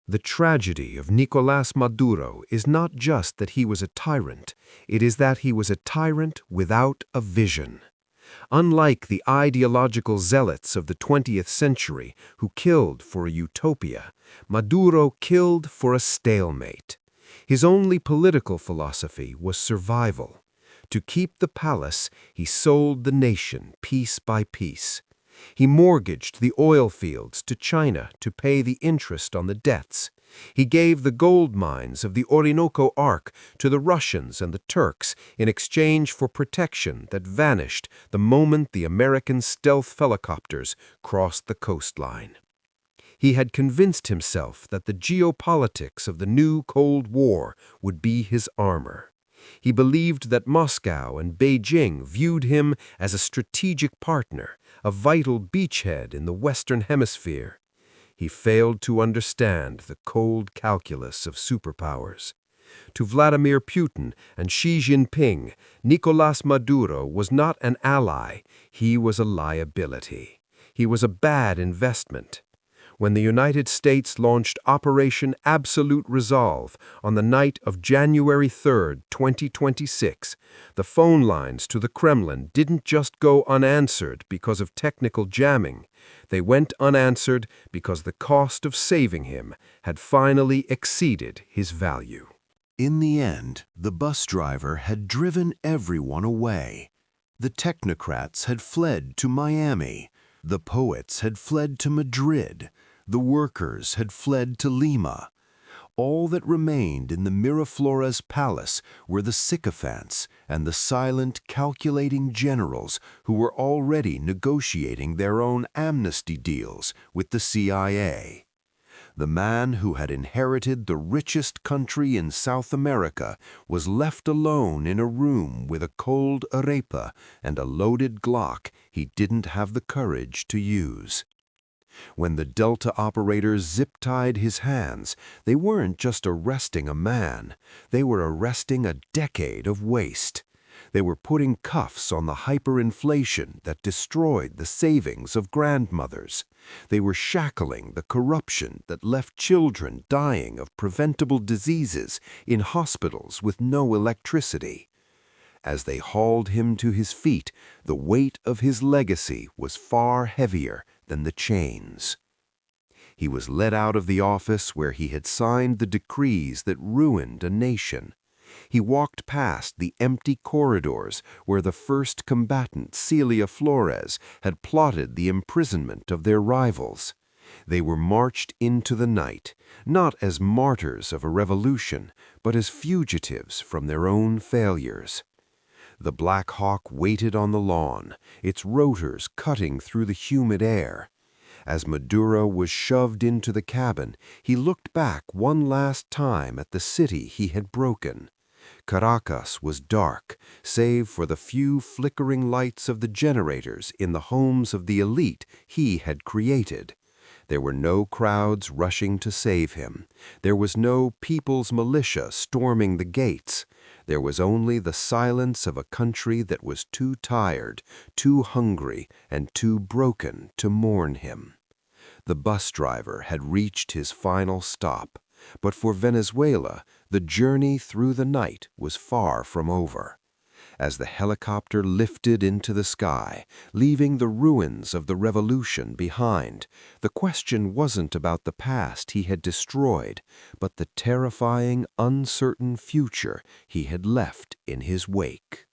The tragedy of Nicolás Maduro is not just that he was a tyrant, it is that he was a tyrant without a vision. Unlike the ideological zealots of the 20th century who killed for a utopia, Maduro killed for a stalemate. His only political philosophy was survival. To keep the palace, he sold the nation piece by piece. He mortgaged the oil fields to China to pay the interest on the debts. He gave the gold mines of the Orinoco Arc to the Russians and the Turks in exchange for protection that vanished the moment the American stealth helicopters crossed the coastline. He had convinced himself that the geopolitics of the new Cold War would be his armor. He believed that Moscow and Beijing viewed him as a strategic partner, a vital beachhead in the Western Hemisphere. He failed to understand the cold calculus of superpowers. To Vladimir Putin and Xi Jinping, Nicolás Maduro was not an ally, he was a liability. He was a bad investment. when the United States launched Operation Absolute Resolve on the night of January 3, 2026, the phone lines to the Kremlin didn't just go unanswered because of technical jamming. They went unanswered because the cost of saving him had finally exceeded his value. In the end, the bus driver had driven everyone away. The technocrats had fled to Miami. The poets had fled to Madrid. The workers had fled to Lima. All that remained in the Miraflores Palace were the sycophants and the silent, calculating generals who were already negotiating their own amnesty deals with the CIA. The man who had inherited the richest country in South America was left alone in a room with a cold arepa and a loaded Glock he didn't have the courage to use. When the Delta operators zip-tied his hands, they weren't just arresting a man, they were arresting a decade of waste. They were putting cuffs on the hyperinflation that destroyed the savings of grandmothers. They were shackling the corruption that left children dying of preventable diseases in hospitals with no electricity. As they hauled him to his feet, the weight of his legacy was far heavier than the chains. He was led out of the office where he had signed the decrees that ruined a nation. He walked past the empty corridors where the first combatant, Celia Flores, had plotted the imprisonment of their rivals. They were marched into the night, not as martyrs of a revolution, but as fugitives from their own failures. The Black Hawk waited on the lawn, its rotors cutting through the humid air. As Maduro was shoved into the cabin, he looked back one last time at the city he had broken. Caracas was dark, save for the few flickering lights of the generators in the homes of the elite he had created. There were no crowds rushing to save him. There was no people's militia storming the gates. There was only the silence of a country that was too tired, too hungry, and too broken to mourn him. The bus driver had reached his final stop, but for Venezuela, the journey through the night was far from over. As the helicopter lifted into the sky, leaving the ruins of the revolution behind, the question wasn't about the past he had destroyed, but the terrifying, uncertain future he had left in his wake.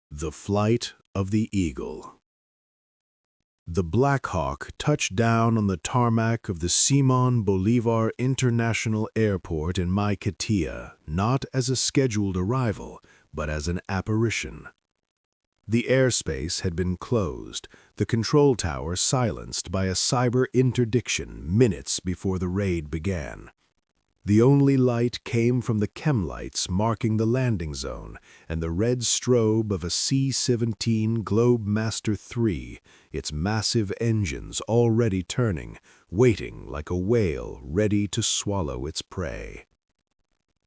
The Flight of the Eagle. The Black Hawk touched down on the tarmac of the Simón Bolívar International Airport in Maiquetía, not as a scheduled arrival, but as an apparition. The airspace had been closed, the control tower silenced by a cyber interdiction minutes before the raid began. The only light came from the chem lights marking the landing zone and the red strobe of a C-17 Globemaster III, its massive engines already turning, waiting like a whale ready to swallow its prey.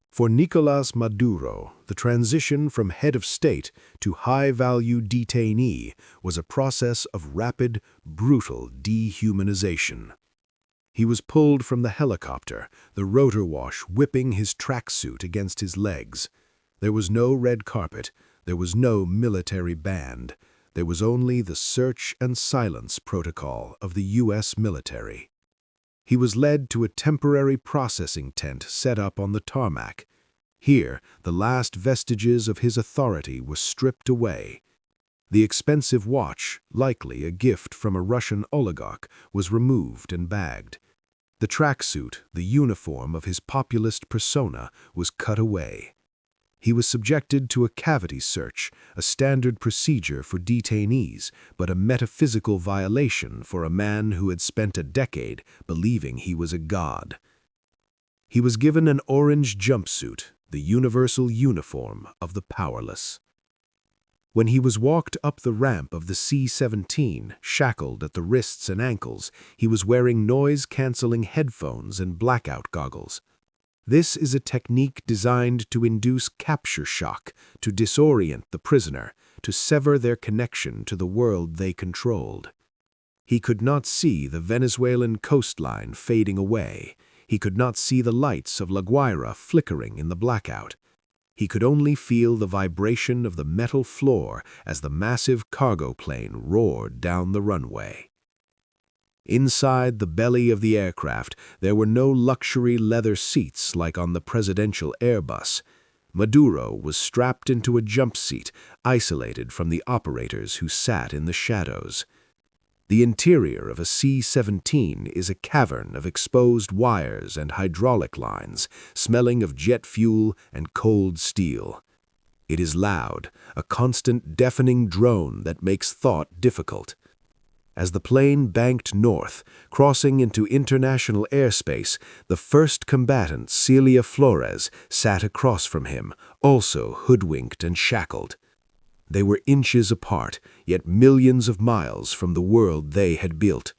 For Nicolás Maduro, the transition from head of state to high-value detainee was a process of rapid, brutal dehumanization. He was pulled from the helicopter, the rotor wash whipping his tracksuit against his legs. There was no red carpet, there was no military band. There was only the search and silence protocol of the U.S. military. He was led to a temporary processing tent set up on the tarmac. Here, the last vestiges of his authority were stripped away. The expensive watch, likely a gift from a Russian oligarch, was removed and bagged. The tracksuit, the uniform of his populist persona, was cut away. He was subjected to a cavity search, a standard procedure for detainees, but a metaphysical violation for a man who had spent a decade believing he was a god. He was given an orange jumpsuit, the universal uniform of the powerless. When he was walked up the ramp of the C-17, shackled at the wrists and ankles, he was wearing noise-canceling headphones and blackout goggles. This is a technique designed to induce capture shock, to disorient the prisoner, to sever their connection to the world they controlled. He could not see the Venezuelan coastline fading away. He could not see the lights of La Guaira flickering in the blackout. He could only feel the vibration of the metal floor as the massive cargo plane roared down the runway. Inside the belly of the aircraft, there were no luxury leather seats like on the presidential Airbus. Maduro was strapped into a jump seat, isolated from the operators who sat in the shadows. The interior of a C-17 is a cavern of exposed wires and hydraulic lines, smelling of jet fuel and cold steel. It is loud, a constant deafening drone that makes thought difficult. As the plane banked north, crossing into international airspace, the first combatant, Celia Flores, sat across from him, also hoodwinked and shackled. They were inches apart, yet millions of miles from the world they had built.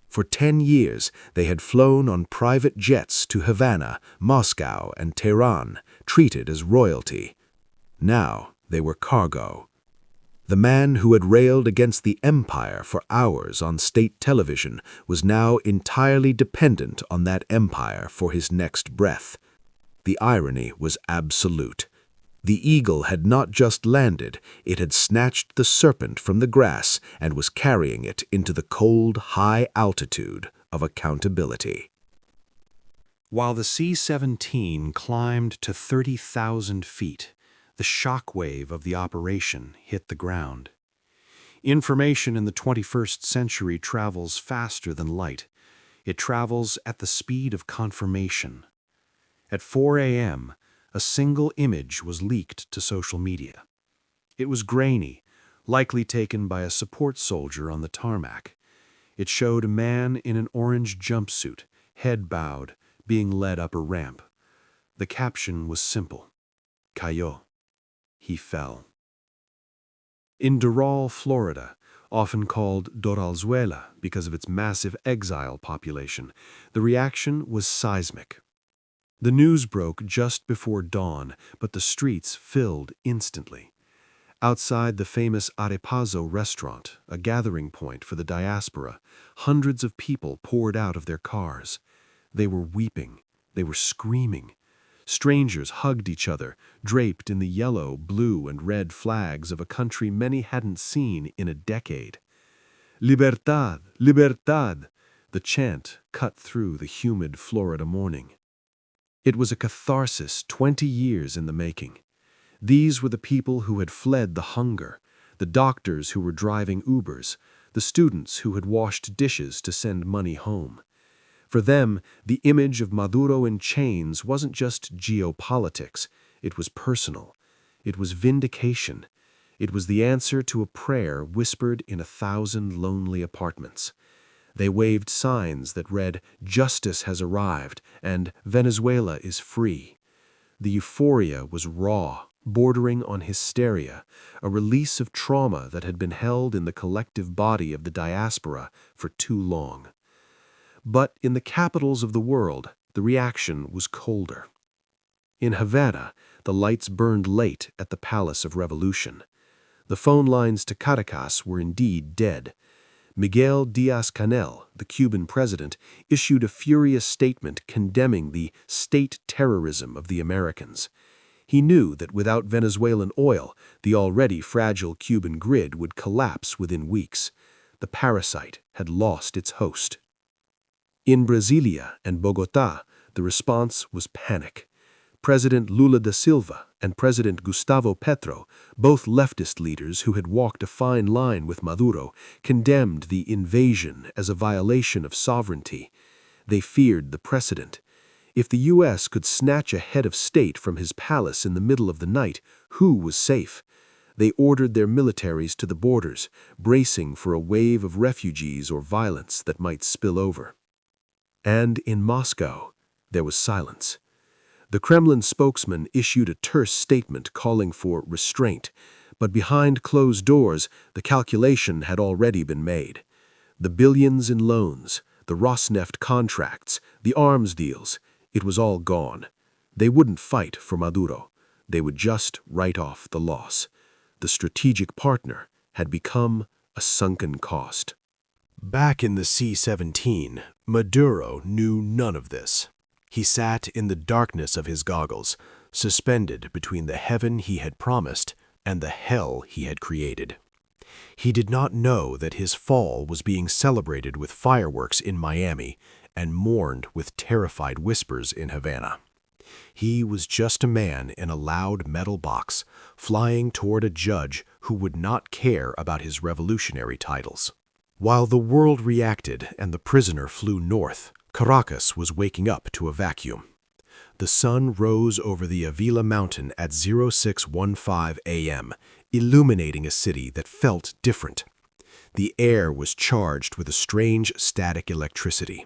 For 10 years, they had flown on private jets to Havana, Moscow, and Tehran, treated as royalty. Now they were cargo. The man who had railed against the empire for hours on state television was now entirely dependent on that empire for his next breath. The irony was absolute. The eagle had not just landed, it had snatched the serpent from the grass and was carrying it into the cold, high altitude of accountability. While the C-17 climbed to 30,000 feet, the shock wave of the operation hit the ground. Information in the 21st century travels faster than light. It travels at the speed of confirmation. At 4 a.m., a single image was leaked to social media. It was grainy, likely taken by a support soldier on the tarmac. It showed a man in an orange jumpsuit, head bowed, being led up a ramp. The caption was simple: Cayó. He fell. In Doral, Florida, often called Doralzuela because of its massive exile population, the reaction was seismic. The news broke just before dawn, but the streets filled instantly. Outside the famous Arepazo restaurant, a gathering point for the diaspora, hundreds of people poured out of their cars. They were weeping. They were screaming. Strangers hugged each other, draped in the yellow, blue, and red flags of a country many hadn't seen in a decade. Libertad! Libertad! The chant cut through the humid Florida morning. It was a catharsis 20 years in the making. These were the people who had fled the hunger, the doctors who were driving Ubers, the students who had washed dishes to send money home. For them, the image of Maduro in chains wasn't just geopolitics, it was personal. It was vindication. It was the answer to a prayer whispered in 1,000 lonely apartments. They waved signs that read, "Justice has arrived," and "Venezuela is free." The euphoria was raw, bordering on hysteria, a release of trauma that had been held in the collective body of the diaspora for too long. But in the capitals of the world, the reaction was colder. In Havana, the lights burned late at the Palace of Revolution. The phone lines to Caracas were indeed dead. Miguel Díaz-Canel, the Cuban president, issued a furious statement condemning the state terrorism of the Americans. He knew that without Venezuelan oil, the already fragile Cuban grid would collapse within weeks. The parasite had lost its host. In Brasilia and Bogotá, the response was panic. President Lula da Silva and President Gustavo Petro, both leftist leaders who had walked a fine line with Maduro, condemned the invasion as a violation of sovereignty. They feared the precedent. If the U.S. could snatch a head of state from his palace in the middle of the night, who was safe? They ordered their militaries to the borders, bracing for a wave of refugees or violence that might spill over. And in Moscow, there was silence. The Kremlin spokesman issued a terse statement calling for restraint, but behind closed doors, the calculation had already been made. The billions in loans, the Rosneft contracts, the arms deals, it was all gone. They wouldn't fight for Maduro. They would just write off the loss. The strategic partner had become a sunken cost. Back in the C-17, Maduro knew none of this. He sat in the darkness of his goggles, suspended between the heaven he had promised and the hell he had created. He did not know that his fall was being celebrated with fireworks in Miami and mourned with terrified whispers in Havana. He was just a man in a loud metal box, flying toward a judge who would not care about his revolutionary titles. While the world reacted and the prisoner flew north, Caracas was waking up to a vacuum. The sun rose over the Avila mountain at 0615 a.m., illuminating a city that felt different. The air was charged with a strange static electricity.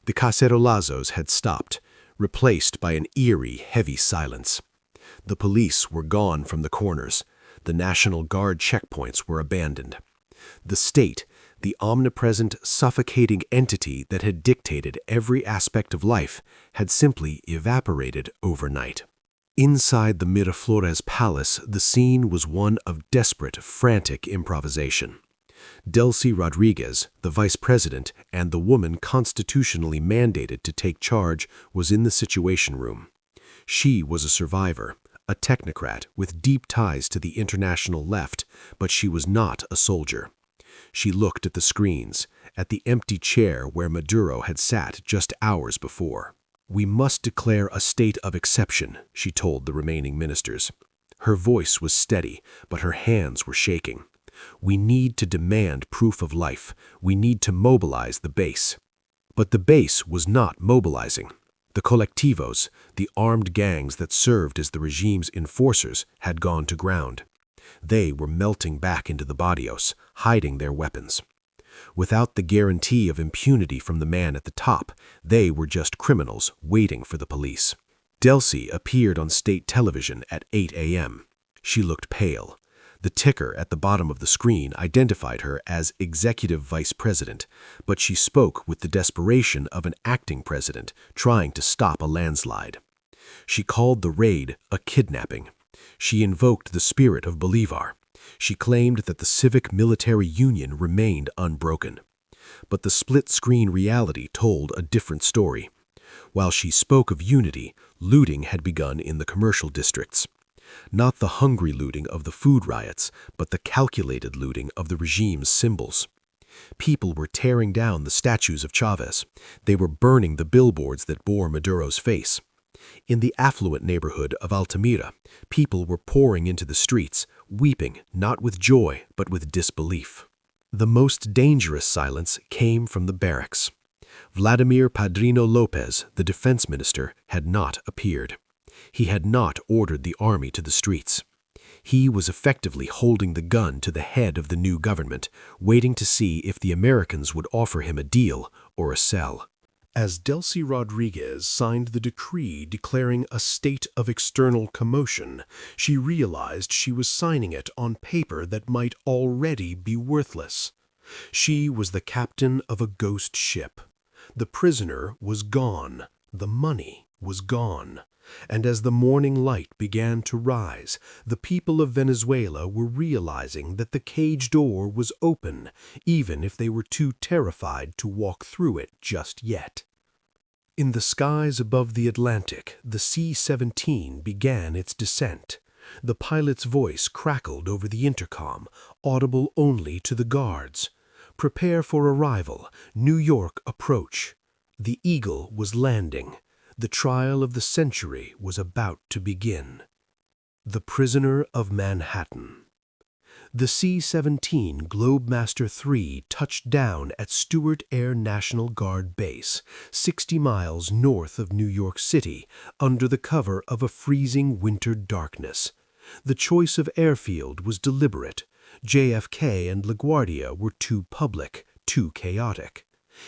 The cacerolazos had stopped, replaced by an eerie, heavy silence. The police were gone from the corners. The National Guard checkpoints were abandoned. The state, the omnipresent, suffocating entity that had dictated every aspect of life, had simply evaporated overnight. Inside the Miraflores Palace, the scene was one of desperate, frantic improvisation. Delcy Rodriguez, the vice president and the woman constitutionally mandated to take charge, was in the Situation Room. She was a survivor, a technocrat with deep ties to the international left, but she was not a soldier. She looked at the screens, at the empty chair where Maduro had sat just hours before. "We must declare a state of exception," she told the remaining ministers. Her voice was steady, but her hands were shaking. "We need to demand proof of life. We need to mobilize the base." But the base was not mobilizing. The colectivos, the armed gangs that served as the regime's enforcers, had gone to ground. They were melting back into the barrios, hiding their weapons. Without the guarantee of impunity from the man at the top, they were just criminals waiting for the police. Delcy appeared on state television at 8 a.m. She looked pale. The ticker at the bottom of the screen identified her as executive vice president, but she spoke with the desperation of an acting president trying to stop a landslide. She called the raid a kidnapping. She invoked the spirit of Bolivar. She claimed that the civic-military union remained unbroken. But the split-screen reality told a different story. While she spoke of unity, looting had begun in the commercial districts. Not the hungry looting of the food riots, but the calculated looting of the regime's symbols. People were tearing down the statues of Chavez. They were burning the billboards that bore Maduro's face. In the affluent neighborhood of Altamira, people were pouring into the streets, weeping not with joy but with disbelief. The most dangerous silence came from the barracks. Vladimir Padrino Lopez, the defense minister, had not appeared. He had not ordered the army to the streets. He was effectively holding the gun to the head of the new government, waiting to see if the Americans would offer him a deal or a cell. As Delcy Rodriguez signed the decree declaring a state of external commotion, she realized she was signing it on paper that might already be worthless. She was the captain of a ghost ship. The prisoner was gone. The money was gone. And as the morning light began to rise, the people of Venezuela were realizing that the cage door was open, even if they were too terrified to walk through it just yet. In the skies above the Atlantic, the C-17 began its descent. The pilot's voice crackled over the intercom, audible only to the guards. "Prepare for arrival. New York approach." The Eagle was landing. The trial of the century was about to begin. The Prisoner of Manhattan. The C-17 Globemaster III touched down at Stewart Air National Guard Base, 60 miles north of New York City, under the cover of a freezing winter darkness. The choice of airfield was deliberate. JFK and LaGuardia were too public, too chaotic.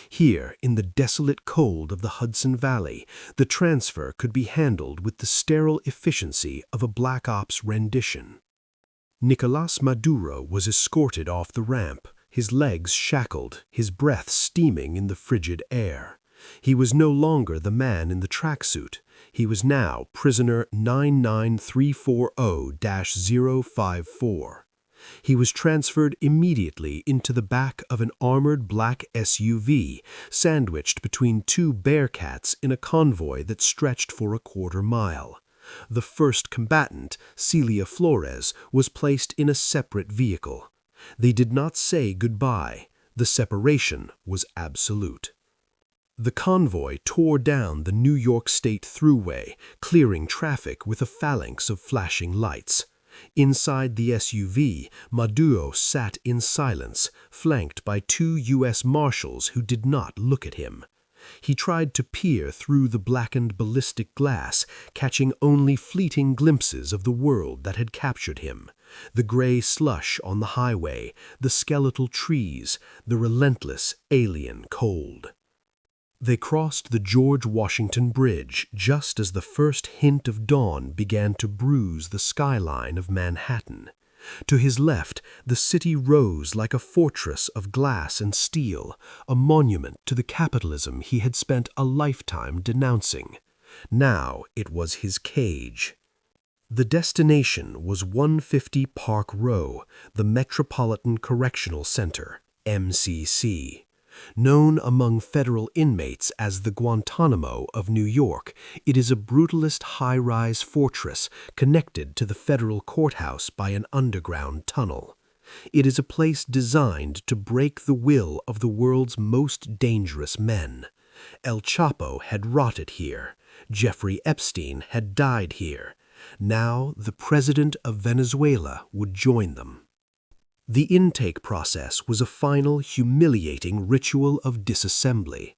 Here, in the desolate cold of the Hudson Valley, the transfer could be handled with the sterile efficiency of a Black Ops rendition. Nicolás Maduro was escorted off the ramp, his legs shackled, his breath steaming in the frigid air. He was no longer the man in the tracksuit. He was now prisoner 99340-054. He was transferred immediately into the back of an armored black SUV, sandwiched between two Bearcats in a convoy that stretched for a quarter-mile. The first combatant, Celia Flores, was placed in a separate vehicle. They did not say goodbye. The separation was absolute. The convoy tore down the New York State Thruway, clearing traffic with a phalanx of flashing lights. Inside the SUV, Maduro sat in silence, flanked by two U.S. Marshals who did not look at him. He tried to peer through the blackened ballistic glass, catching only fleeting glimpses of the world that had captured him. The gray slush on the highway, the skeletal trees, the relentless alien cold. They crossed the George Washington Bridge just as the first hint of dawn began to bruise the skyline of Manhattan. To his left, the city rose like a fortress of glass and steel, a monument to the capitalism he had spent a lifetime denouncing. Now it was his cage. The destination was 150 Park Row, the Metropolitan Correctional Center, MCC. Known among federal inmates as the Guantanamo of New York, it is a brutalist high-rise fortress connected to the federal courthouse by an underground tunnel. It is a place designed to break the will of the world's most dangerous men. El Chapo had rotted here. Jeffrey Epstein had died here. Now the president of Venezuela would join them. The intake process was a final, humiliating ritual of disassembly.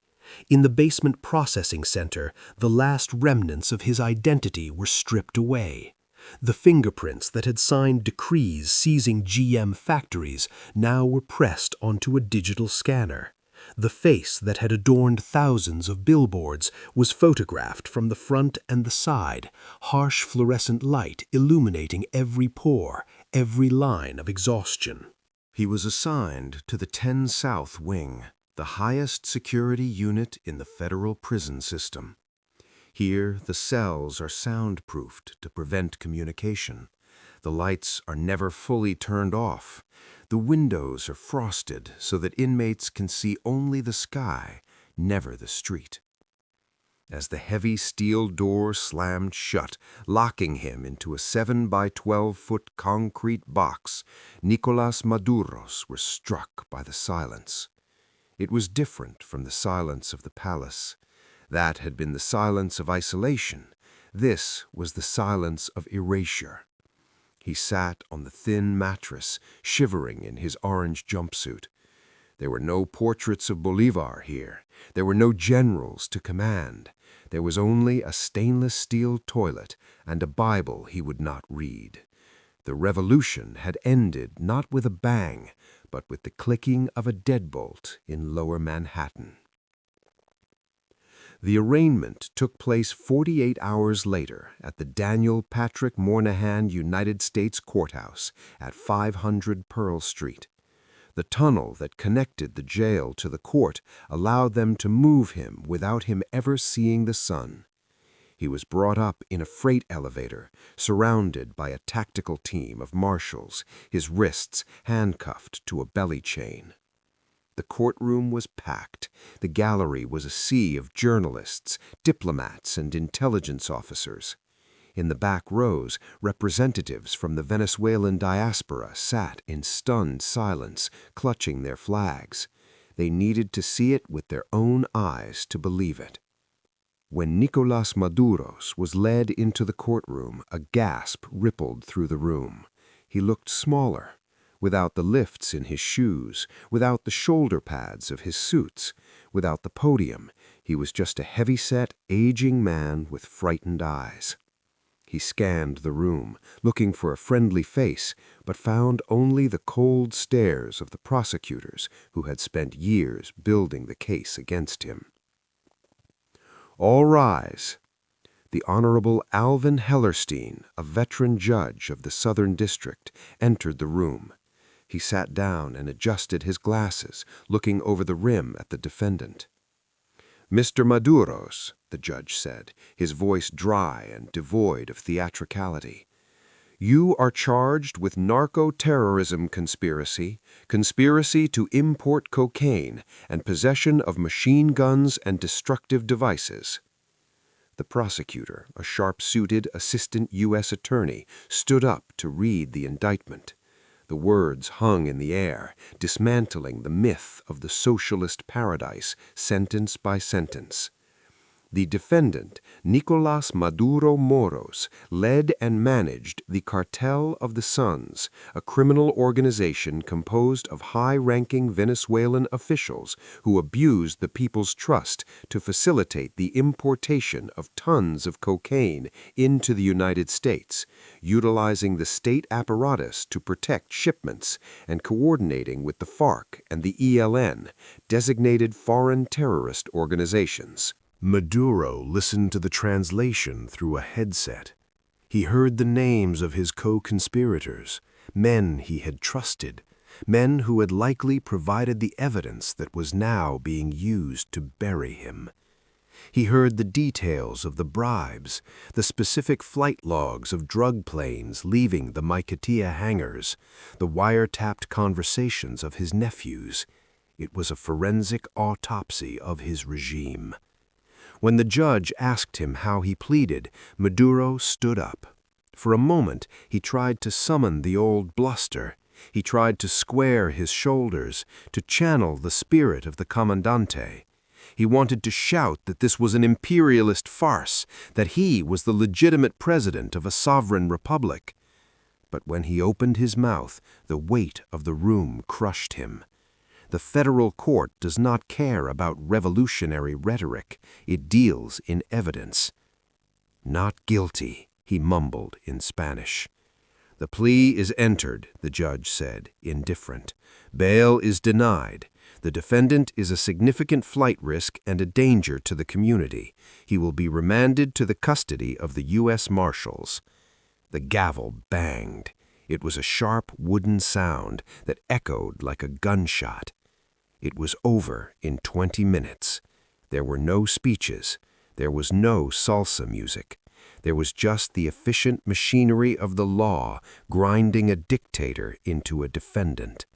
In the basement processing center, the last remnants of his identity were stripped away. The fingerprints that had signed decrees seizing GM factories now were pressed onto a digital scanner. The face that had adorned thousands of billboards was photographed from the front and the side, harsh fluorescent light illuminating every pore, every line of exhaustion. He was assigned to the 10 South Wing, the highest security unit in the federal prison system. Here, the cells are soundproofed to prevent communication. The lights are never fully turned off. The windows are frosted so that inmates can see only the sky, never the street. As the heavy steel door slammed shut, locking him into a 7 by 12-foot concrete box, Nicolás Maduro's were struck by the silence. It was different from the silence of the palace. That had been the silence of isolation. This was the silence of erasure. He sat on the thin mattress, shivering in his orange jumpsuit. There were no portraits of Bolivar here. There were no generals to command. There was only a stainless steel toilet and a Bible he would not read. The revolution had ended not with a bang, but with the clicking of a deadbolt in lower Manhattan. The arraignment took place 48 hours later at the Daniel Patrick Moynihan United States Courthouse at 500 Pearl Street. The tunnel that connected the jail to the court allowed them to move him without him ever seeing the sun. He was brought up in a freight elevator, surrounded by a tactical team of marshals, his wrists handcuffed to a belly chain. The courtroom was packed. The gallery was a sea of journalists, diplomats, and intelligence officers. In the back rows, representatives from the Venezuelan diaspora sat in stunned silence, clutching their flags. They needed to see it with their own eyes to believe it. When Nicolás Maduro was led into the courtroom, a gasp rippled through the room. He looked smaller, without the lifts in his shoes, without the shoulder pads of his suits, without the podium. He was just a heavy-set, aging man with frightened eyes. He scanned the room, looking for a friendly face, but found only the cold stares of the prosecutors who had spent years building the case against him. All rise. The Honorable Alvin Hellerstein, a veteran judge of the Southern District, entered the room. He sat down and adjusted his glasses, looking over the rim at the defendant. "Mr. Maduros," the judge said, his voice dry and devoid of theatricality, You are charged with narco-terrorism conspiracy, conspiracy to import cocaine, and possession of machine guns and destructive devices. The prosecutor, a sharp-suited assistant U.S. attorney, stood up to read the indictment. The words hung in the air, dismantling the myth of the socialist paradise, sentence by sentence. The defendant, Nicolás Maduro Moros, led and managed the Cartel of the Suns, a criminal organization composed of high-ranking Venezuelan officials who abused the people's trust to facilitate the importation of tons of cocaine into the United States, utilizing the state apparatus to protect shipments and coordinating with the FARC and the ELN, designated foreign terrorist organizations. Maduro listened to the translation through a headset. He heard the names of his co-conspirators, men he had trusted, men who had likely provided the evidence that was now being used to bury him. He heard the details of the bribes, the specific flight logs of drug planes leaving the Maiquetía hangars, the wiretapped conversations of his nephews. It was a forensic autopsy of his regime. When the judge asked him how he pleaded, Maduro stood up. For a moment, he tried to summon the old bluster. He tried to square his shoulders, to channel the spirit of the comandante. He wanted to shout that this was an imperialist farce, that he was the legitimate president of a sovereign republic. But when he opened his mouth, the weight of the room crushed him. The federal court does not care about revolutionary rhetoric. It deals in evidence. "Not guilty," he mumbled in Spanish. "The plea is entered," the judge said, indifferent. "Bail is denied. The defendant is a significant flight risk and a danger to the community. He will be remanded to the custody of the U.S. Marshals." The gavel banged. It was a sharp wooden sound that echoed like a gunshot. It was over in 20 minutes. There were no speeches. There was no salsa music. There was just the efficient machinery of the law grinding a dictator into a defendant.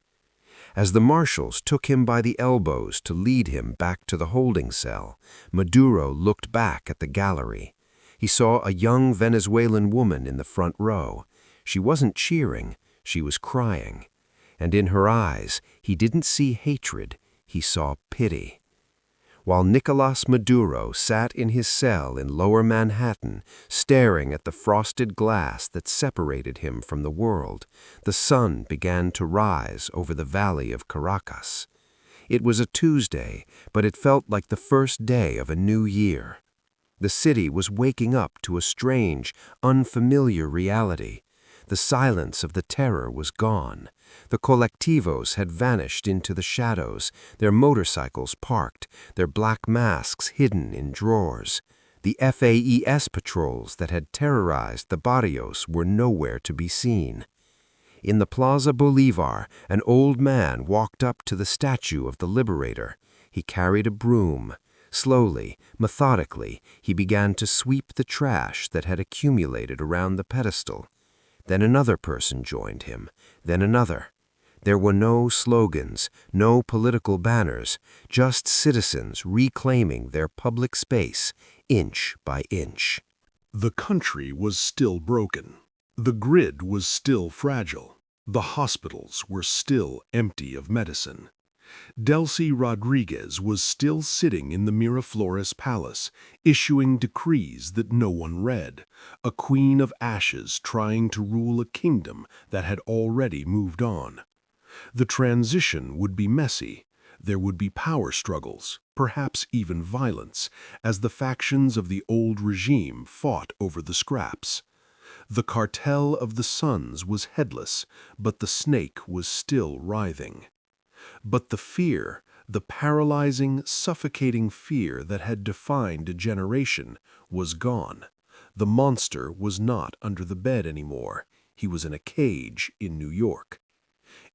As the marshals took him by the elbows to lead him back to the holding cell, Maduro looked back at the gallery. He saw a young Venezuelan woman in the front row. She wasn't cheering, she was crying. And in her eyes, he didn't see hatred, he saw pity. While Nicolás Maduro sat in his cell in Lower Manhattan, staring at the frosted glass that separated him from the world, the sun began to rise over the valley of Caracas. It was a Tuesday, but it felt like the first day of a new year. The city was waking up to a strange, unfamiliar reality. The silence of the terror was gone. The colectivos had vanished into the shadows, their motorcycles parked, their black masks hidden in drawers. The FAES patrols that had terrorized the barrios were nowhere to be seen. In the Plaza Bolivar, an old man walked up to the statue of the Liberator. He carried a broom. Slowly, methodically, he began to sweep the trash that had accumulated around the pedestal. Then another person joined him, then another. There were no slogans, no political banners, just citizens reclaiming their public space, inch by inch. The country was still broken. The grid was still fragile. The hospitals were still empty of medicine. Delcy Rodriguez was still sitting in the Miraflores Palace, issuing decrees that no one read, a queen of ashes trying to rule a kingdom that had already moved on. The transition would be messy. There would be power struggles, perhaps even violence, as the factions of the old regime fought over the scraps. The Cartel of the Suns was headless, but the snake was still writhing. But the fear, the paralyzing, suffocating fear that had defined a generation, was gone. The monster was not under the bed anymore. He was in a cage in New York.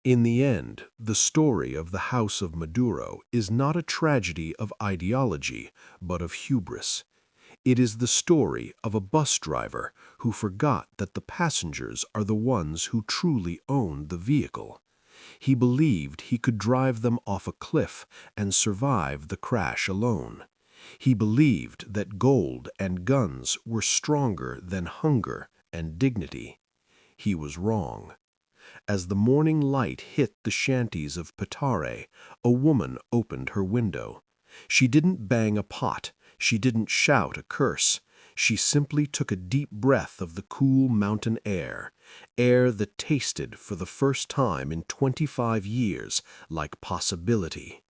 In the end, the story of the House of Maduro is not a tragedy of ideology, but of hubris. It is the story of a bus driver who forgot that the passengers are the ones who truly own the vehicle. He believed he could drive them off a cliff and survive the crash alone. He believed that gold and guns were stronger than hunger and dignity. He was wrong. As the morning light hit the shanties of Petare, a woman opened her window. She didn't bang a pot. She didn't shout a curse. She simply took a deep breath of the cool mountain air, air that tasted for the first time in 25 years like possibility.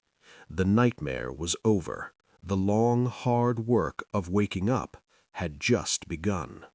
The nightmare was over. The long, hard work of waking up had just begun.